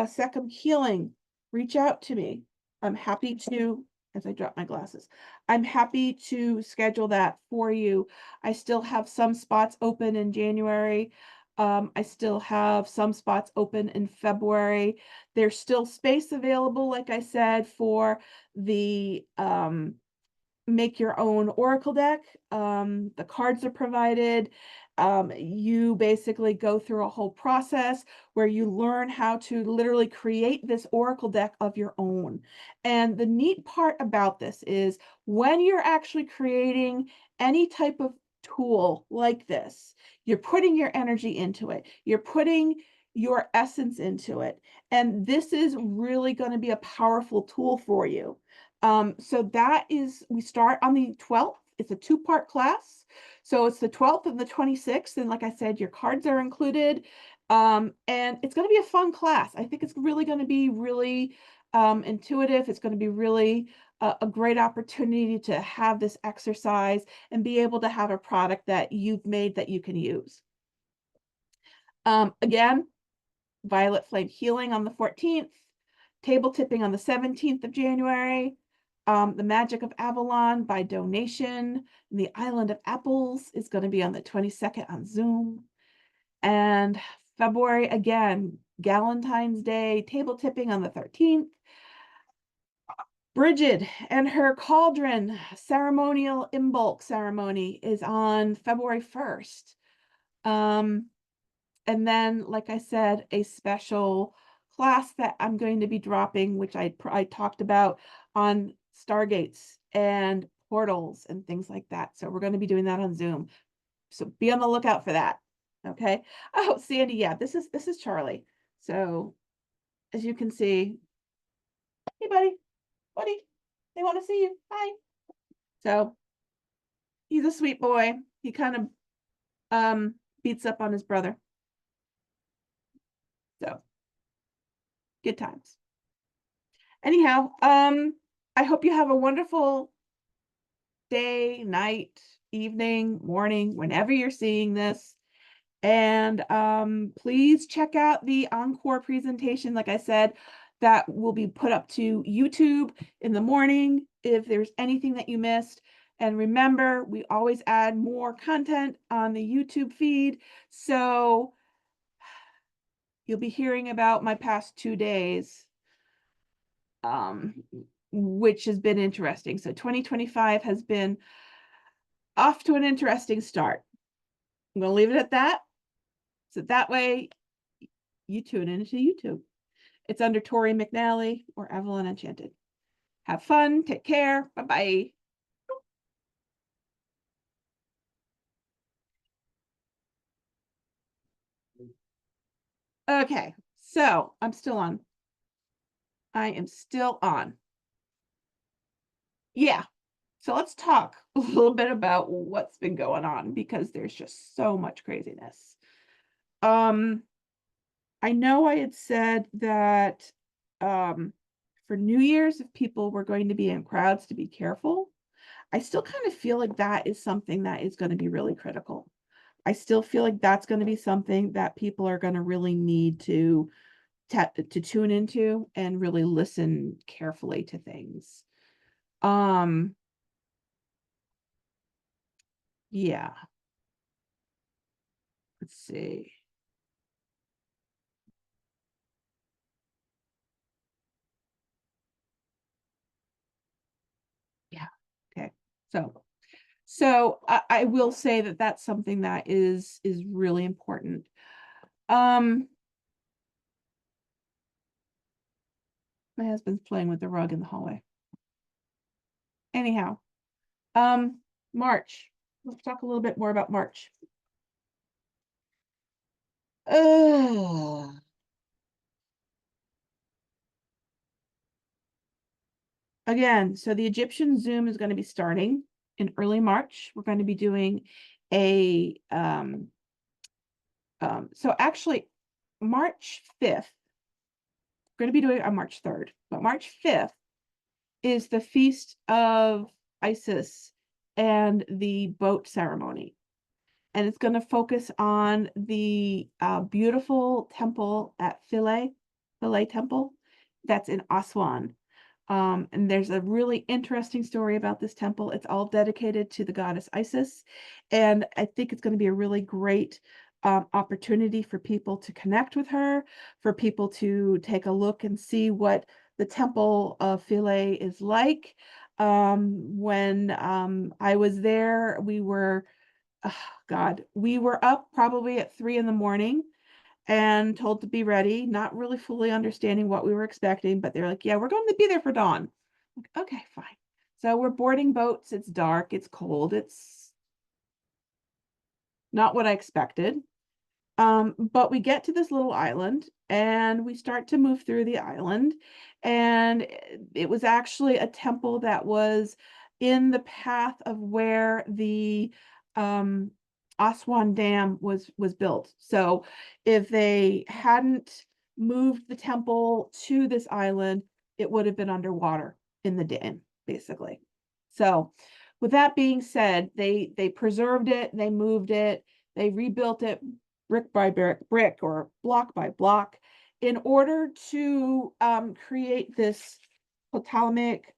second healing, reach out to me. I'm happy to, as I drop my glasses, I'm happy to schedule that for you. I still have some spots open in January. I still have some spots open in February. There's still space available, like I said, for the make your own oracle deck. The cards are provided. You basically go through a whole process where you learn how to literally create this oracle deck of your own. And the neat part about this is when you're actually creating any type of tool like this, you're putting your energy into it. You're putting your essence into it. And this is really going to be a powerful tool for you. So that is, we start on the 12th. It's a 2-part class. So it's the 12th and the 26th. And like I said, your cards are included. And it's going to be a fun class. I think it's really going to be really intuitive. It's going to be really a great opportunity to have this exercise and be able to have a product that you've made that you can use. Again, Violet Flame Healing on the 14th, Table Tipping on the 17th of January, The Magic of Avalon by donation, and The Island of Apples is going to be on the 22nd on Zoom. And February, again, Galentine's Day, Table Tipping on the 13th. Bridget and her cauldron ceremonial in bulk ceremony is on February 1st. And then, like I said, a special class that I'm going to be dropping, which I talked about, on stargates and portals and things like that. So we're going to be doing that on Zoom. So be on the lookout for that. Okay. Oh, Sandy, yeah, this is Charlie. So as you can see, hey buddy, they want to see you. Hi. So he's a sweet boy. He kind of beats up on his brother. So good times. Anyhow, I hope you have a wonderful day, night, evening, morning, whenever you're seeing this. And please check out the encore presentation, like I said, that will be put up to YouTube in the morning if there's anything that you missed. And remember, we always add more content on the YouTube feed. So you'll be hearing about my past 2 days, which has been interesting. So 2025 has been off to an interesting start. I'm going to leave it at that. So that way you tune into YouTube. It's under Tori McNally or Evelyn Enchanted. Have fun. Take care. Bye-bye. Okay, so I'm still on. I am still on. Yeah, so let's talk a little bit about what's been going on because there's just so much craziness. I know I had said that for New Year's, if people were going to be in crowds, to be careful. I still kind of feel like that is something that is going to be really critical. I still feel like that's going to be something that people are going to really need to tune into and really listen carefully to things. Yeah. Let's see. So I will say that that's something that is really important. My husband's playing with the rug in the hallway. Anyhow, March. Let's talk a little bit more about March. Again, so the Egyptian Zoom is going to be starting in early March. We're going to be doing a so actually March 5th, we're going to be doing it on March 3rd, but March 5th is the feast of Isis and the boat ceremony. And it's going to focus on the beautiful temple at Philae Temple that's in Aswan. And there's a really interesting story about this temple. It's all dedicated to the goddess Isis. And I think it's going to be a really great opportunity for people to connect with her, for people to take a look and see what the temple of Philae is like. When I was there, we were, oh God, we were up probably at 3 in the morning and told to be ready, not really fully understanding what we were expecting, but they're like, yeah, we're going to be there for dawn. Like, okay, fine. So we're boarding boats. It's dark. It's cold. It's not what I expected. But we get to this little island and we start to move through the island. And it was actually a temple that was in the path of where the Aswan Dam was built. So if they hadn't moved the temple to this island, it would have been underwater in the dam, basically. So with that being said, they preserved it, they moved it, they rebuilt it brick by brick or block by block in order to create this Ptolemaic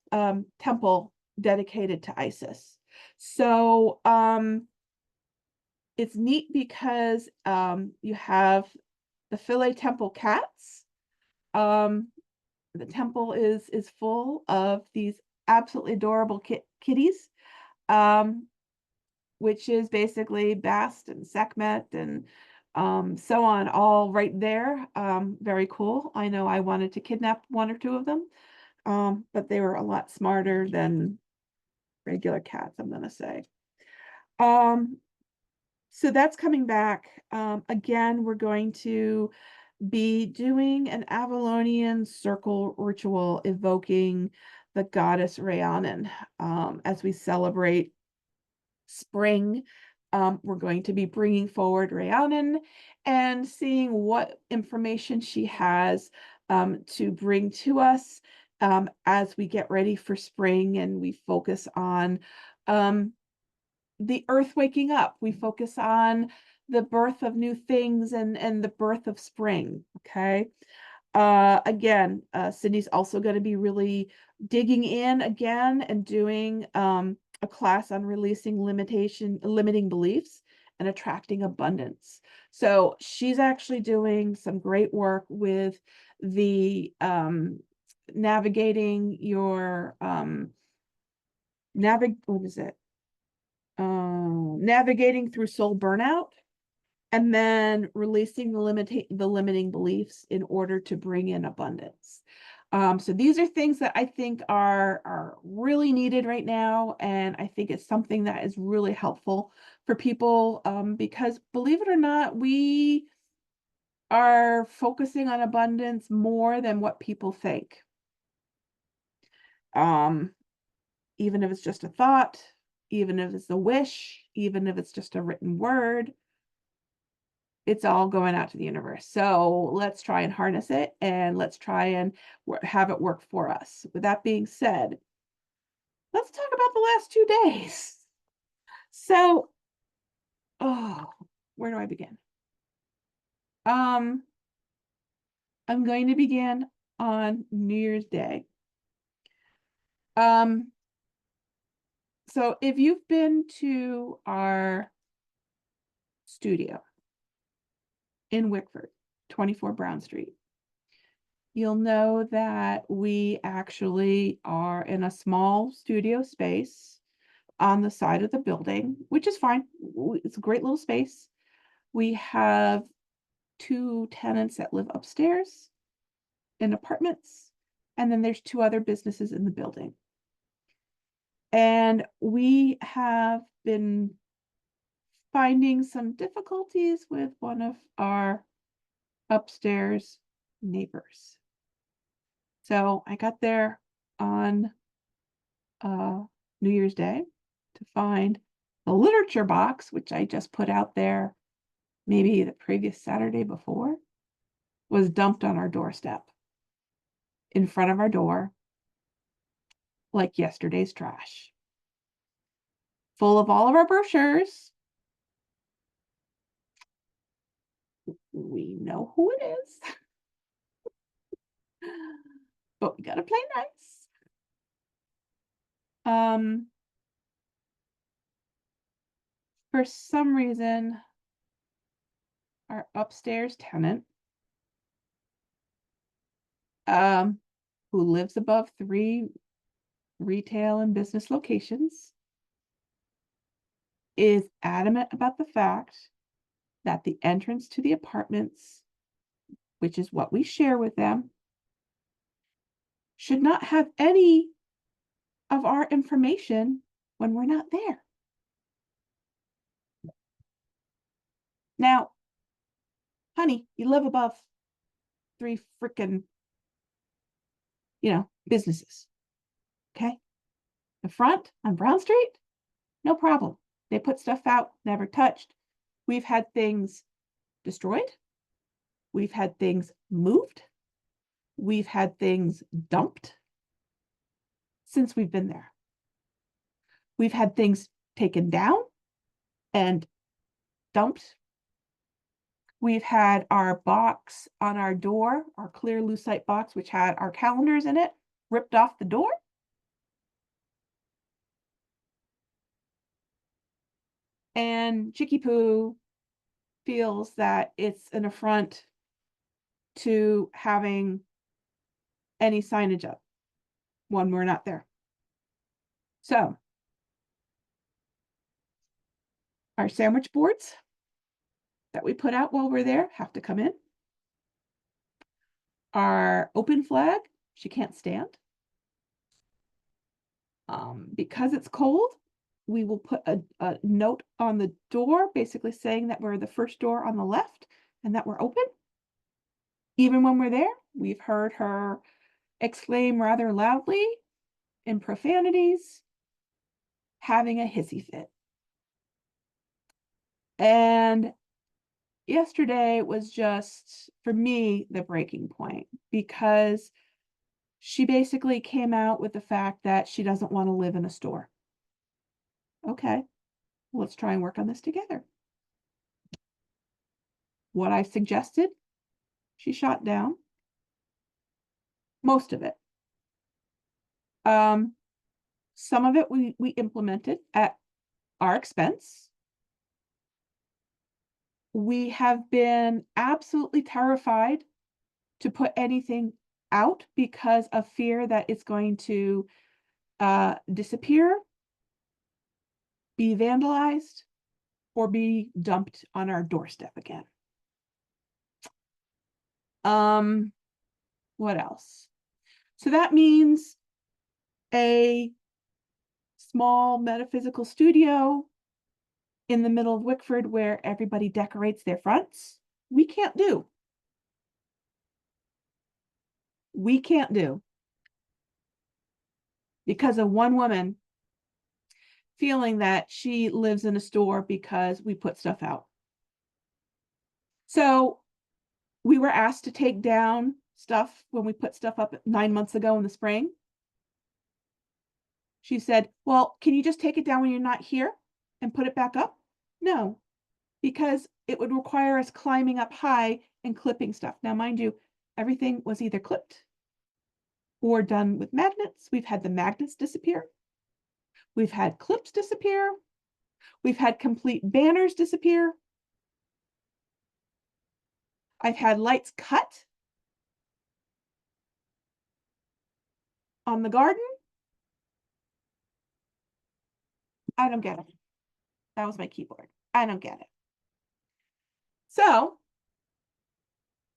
temple dedicated to Isis. So it's neat because you have the Philae Temple cats. The temple is full of these absolutely adorable kitties. Which is basically Bast and Sekhmet and so on, all right there. Very cool. I know I wanted to kidnap 1 or 2 of them, but they were a lot smarter than regular cats, I'm going to say. So that's coming back. Again, we're going to be doing an Avalonian circle ritual evoking the goddess Rhiannon as we celebrate spring. We're going to be bringing forward Rhiannon and seeing what information she has to bring to us as we get ready for spring and we focus on the earth waking up. We focus on the birth of new things and the birth of spring. Okay. Again, Cindy's also going to be really digging in again and doing a class on releasing limiting beliefs and attracting abundance. So she's actually doing some great work with the navigating your what is it? Navigating through soul burnout and then releasing the limiting beliefs in order to bring in abundance. So these are things that I think are really needed right now, and I think it's something that is really helpful for people because believe it or not, we are focusing on abundance more than what people think. Even if it's just a thought, even if it's a wish, even if it's just a written word, it's all going out to the universe. So let's try and harness it and let's try and have it work for us. With that being said, let's talk about the last 2 days. So, where do I begin? I'm going to begin on New Year's Day. So if you've been to our studio in Wickford, 24 Brown Street, you'll know that we actually are in a small studio space on the side of the building, which is fine. It's a great little space. We have 2 tenants that live upstairs in apartments, and then there's 2 other businesses in the building. And we have been finding some difficulties with one of our upstairs neighbors. So I got there on New Year's Day to find the literature box, which I just put out there maybe the previous Saturday before, was dumped on our doorstep in front of our door like yesterday's trash, full of all of our brochures. We know who it is, but we gotta play nice. For some reason, our upstairs tenant, who lives above 3 retail and business locations, is adamant about the fact that the entrance to the apartments, which is what we share with them, should not have any of our information when we're not there. Now, honey, you live above 3 freaking, businesses. Okay? The front on Brown Street, no problem. They put stuff out, never touched. We've had things destroyed. We've had things moved. We've had things dumped since we've been there. We've had things taken down and dumped. We've had our box on our door, our clear lucite box, which had our calendars in it, ripped off the door. And Chicky Poo feels that it's an affront to having any signage up when we're not there. So, our sandwich boards that we put out while we're there have to come in. Our open flag, she can't stand. Because it's cold, we will put a note on the door basically saying that we're the first door on the left and that we're open. Even when we're there, we've heard her exclaim rather loudly in profanities, having a hissy fit. And yesterday was just, for me, the breaking point, because she basically came out with the fact that she doesn't want to live in a store. Okay, let's try and work on this together. What I suggested, she shot down. Most of it. Some of it we implemented at our expense. We have been absolutely terrified to put anything out because of fear that it's going to disappear, be vandalized, or be dumped on our doorstep again. What else? So that means a small metaphysical studio in the middle of Wickford where everybody decorates their fronts. We can't do. We can't do. Because of one woman feeling that she lives in a store because we put stuff out. So we were asked to take down stuff when we put stuff up 9 months ago in the spring. She said, well, can you just take it down when you're not here and put it back up? No, because it would require us climbing up high and clipping stuff. Now, mind you, everything was either clipped or done with magnets. We've had the magnets disappear. We've had clips disappear. We've had complete banners disappear. I've had lights cut on the garden. I don't get it. That was my keyboard. I don't get it. So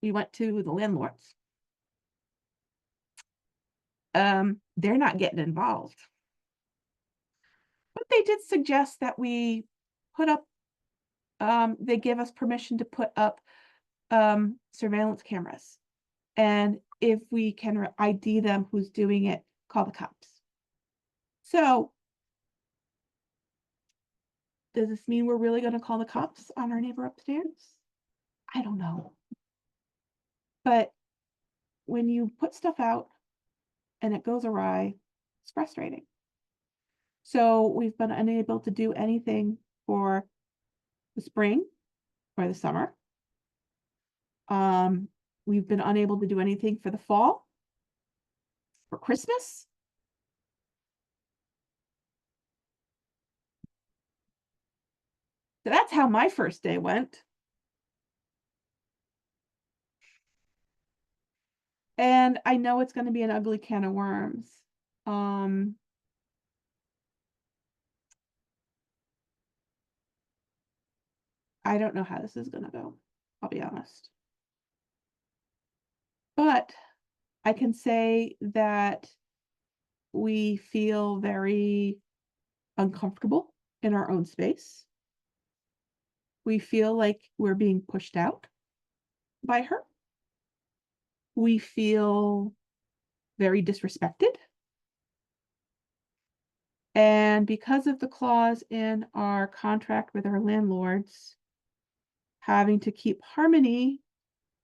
we went to the landlords. They're not getting involved. But they did suggest that we put up, they give us permission to put up surveillance cameras. And if we can ID them who's doing it, call the cops. So does this mean we're really going to call the cops on our neighbor upstairs? I don't know. But when you put stuff out and it goes awry, it's frustrating. So we've been unable to do anything for the spring or the summer. We've been unable to do anything for the fall, for Christmas. So that's how my first day went. And I know it's going to be an ugly can of worms. I don't know how this is going to go. I'll be honest. But I can say that we feel very uncomfortable in our own space. We feel like we're being pushed out by her. We feel very disrespected. And because of the clause in our contract with our landlords, having to keep harmony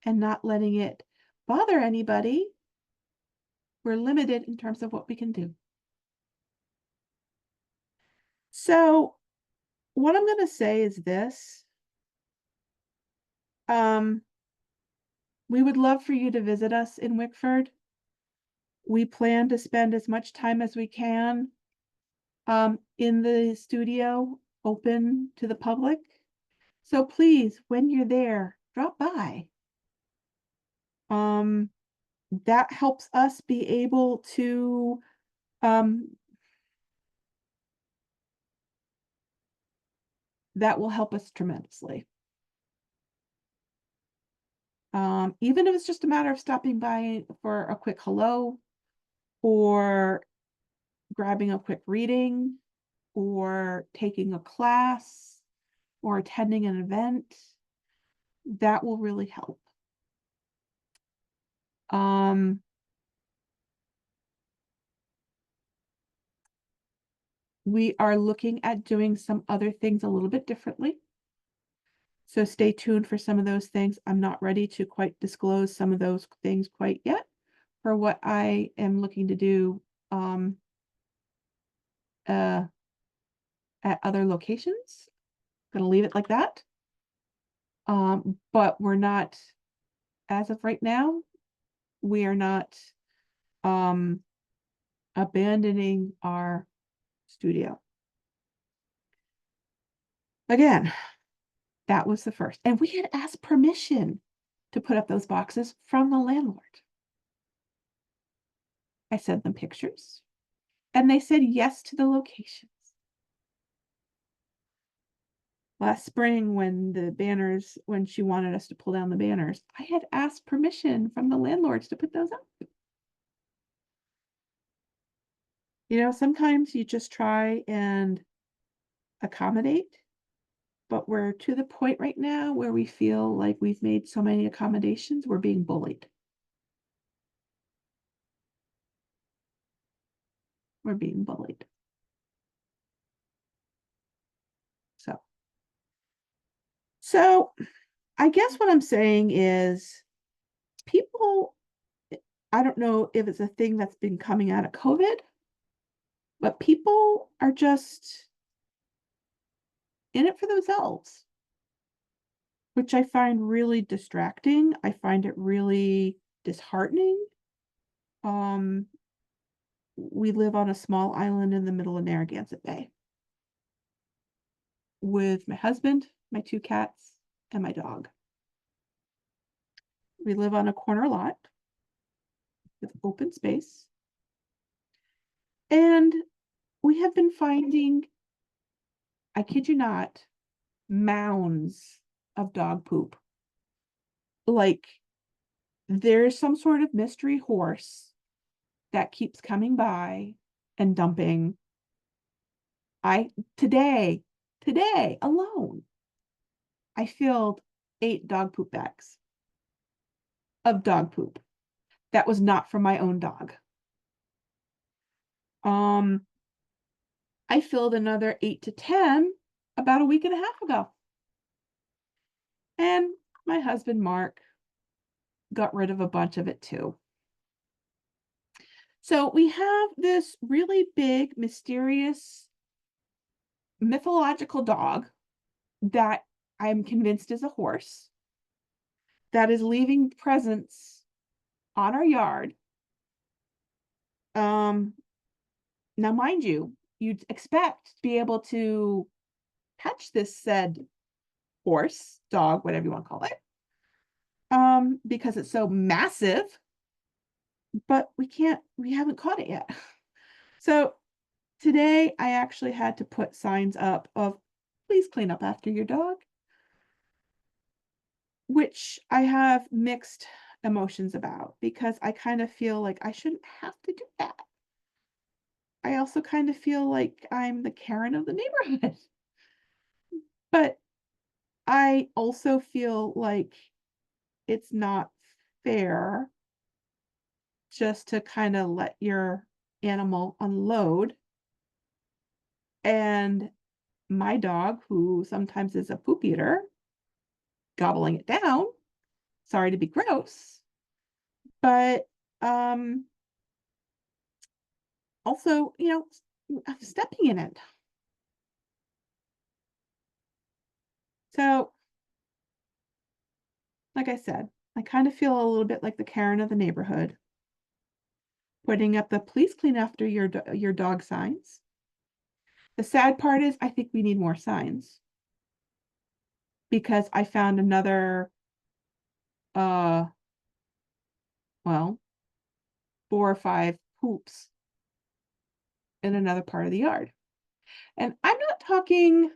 and not letting it bother anybody, we're limited in terms of what we can do. So what I'm going to say is this. We would love for you to visit us in Wickford. We plan to spend as much time as we can in the studio, open to the public. So please, when you're there, drop by. That helps us be able to that will help us tremendously. Even if it's just a matter of stopping by for a quick hello, or grabbing a quick reading, or taking a class, or attending an event, that will really help. We are looking at doing some other things a little bit differently. So stay tuned for some of those things. I'm not ready to quite disclose some of those things quite yet for what I am looking to do at other locations. I'm gonna leave it like that. But we're not, as of right now, we are not abandoning our studio. Again, that was the first. And we had asked permission to put up those boxes from the landlord. I sent them pictures and they said yes to the locations. Last spring, when the banners, when she wanted us to pull down the banners, I had asked permission from the landlords to put those up. You know, sometimes you just try and accommodate, but we're to the point right now where we feel like we've made so many accommodations, we're being bullied. We're being bullied. So I guess what I'm saying is people, I don't know if it's a thing that's been coming out of COVID, but people are just in it for themselves, which I find really distracting. I find it really disheartening. We live on a small island in the middle of Narragansett Bay with my husband, my 2 cats, and my dog. We live on a corner lot with open space. And we have been finding I kid you not, mounds of dog poop. Like there's some sort of mystery horse that keeps coming by and dumping. I today alone, I filled 8 dog poop bags of dog poop that was not from my own dog. Um, I filled another 8 to 10 about a week and a half ago. And my husband Mark got rid of a bunch of it too. So we have this really big, mysterious, mythological dog that I'm convinced is a horse that is leaving presents on our yard. Now, mind you, you'd expect to be able to catch this said horse, dog, whatever you want to call it, because it's so massive, but we haven't caught it yet. So today I actually had to put signs up of please clean up after your dog, which I have mixed emotions about because I kind of feel like I shouldn't have to do that. I also kind of feel like I'm the Karen of the neighborhood. But I also feel like it's not fair just to kind of let your animal unload. And my dog, who sometimes is a poop eater, gobbling it down. Sorry to be gross, but um also, I'm stepping in it. So, like I said, I kind of feel a little bit like the Karen of the neighborhood, putting up the please clean after your dog signs. The sad part is I think we need more signs because I found another uh well, 4 or 5 poops in another part of the yard. And I'm not talking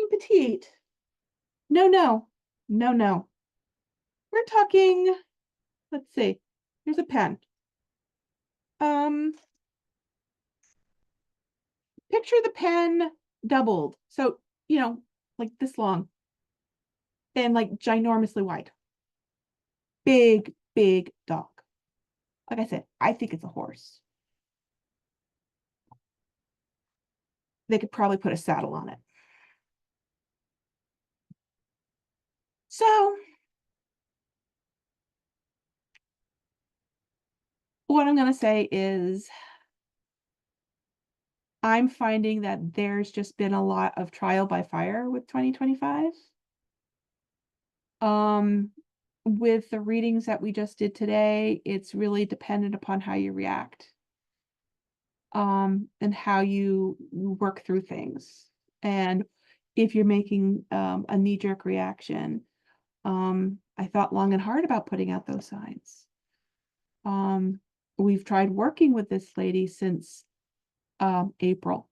petite. No, no. No, no. We're talking, let's see. Here's a pen. Um, Picture the pen doubled. So, like this long and like ginormously wide. Big, big dog. Like I said, I think it's a horse. They could probably put a saddle on it. So, what I'm going to say is I'm finding that there's just been a lot of trial by fire with 2025. Um, with the readings that we just did today, it's really dependent upon how you react, and how you work through things. And if you're making a knee-jerk reaction, I thought long and hard about putting out those signs. We've tried working with this lady since April.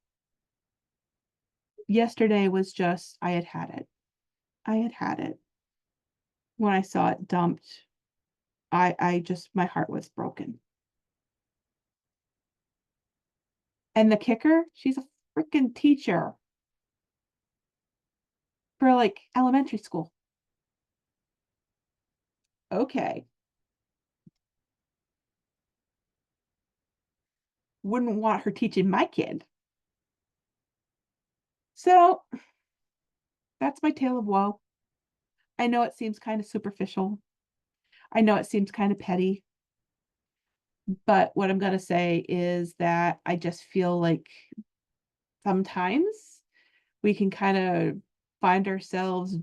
Yesterday was just, I had had it. I had had it. When I saw it dumped, I just, my heart was broken. And the kicker, she's a freaking teacher for like elementary school. Okay. Wouldn't want her teaching my kid. So that's my tale of woe. I know it seems kind of superficial. I know it seems kind of petty. But what I'm going to say is that I just feel like sometimes we can kind of find ourselves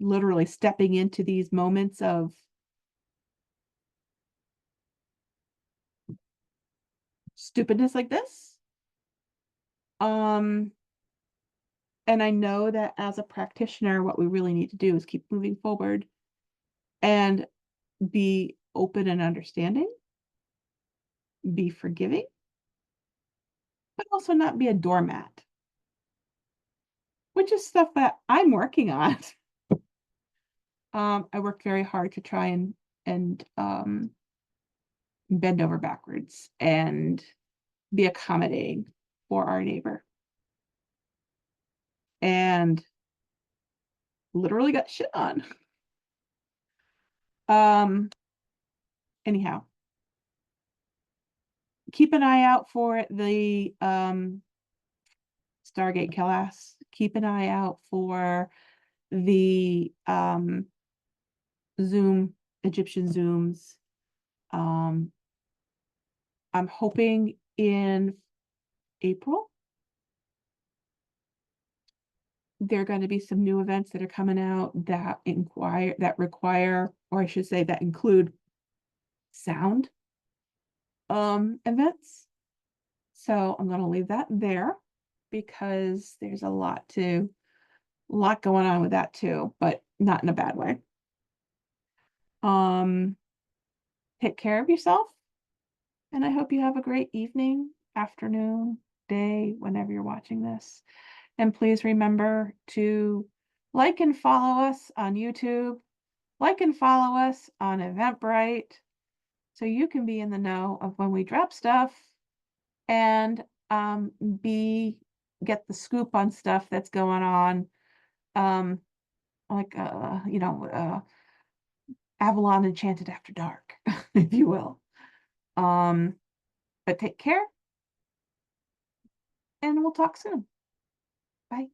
literally stepping into these moments of stupidness like this. Um, and I know that as a practitioner, what we really need to do is keep moving forward and be open and understanding, be forgiving, but also not be a doormat. which is stuff that I'm working on. I work very hard to try and bend over backwards and be accommodating for our neighbor. And literally got shit on. Anyhow, keep an eye out for the Stargate class. Keep an eye out for the Zoom, Egyptian Zooms. I'm hoping in April there are going to be some new events that are coming out that require, or I should say that include sound events. So I'm going to leave that there because there's a lot going on with that too, but not in a bad way. Take care of yourself, and I hope you have a great evening, afternoon, day, whenever you're watching this. And please remember to like and follow us on YouTube, like and follow us on Eventbrite, so you can be in the know of when we drop stuff and get the scoop on stuff that's going on, like Avalon Enchanted After Dark, if you will. But take care, and we'll talk soon. Bye.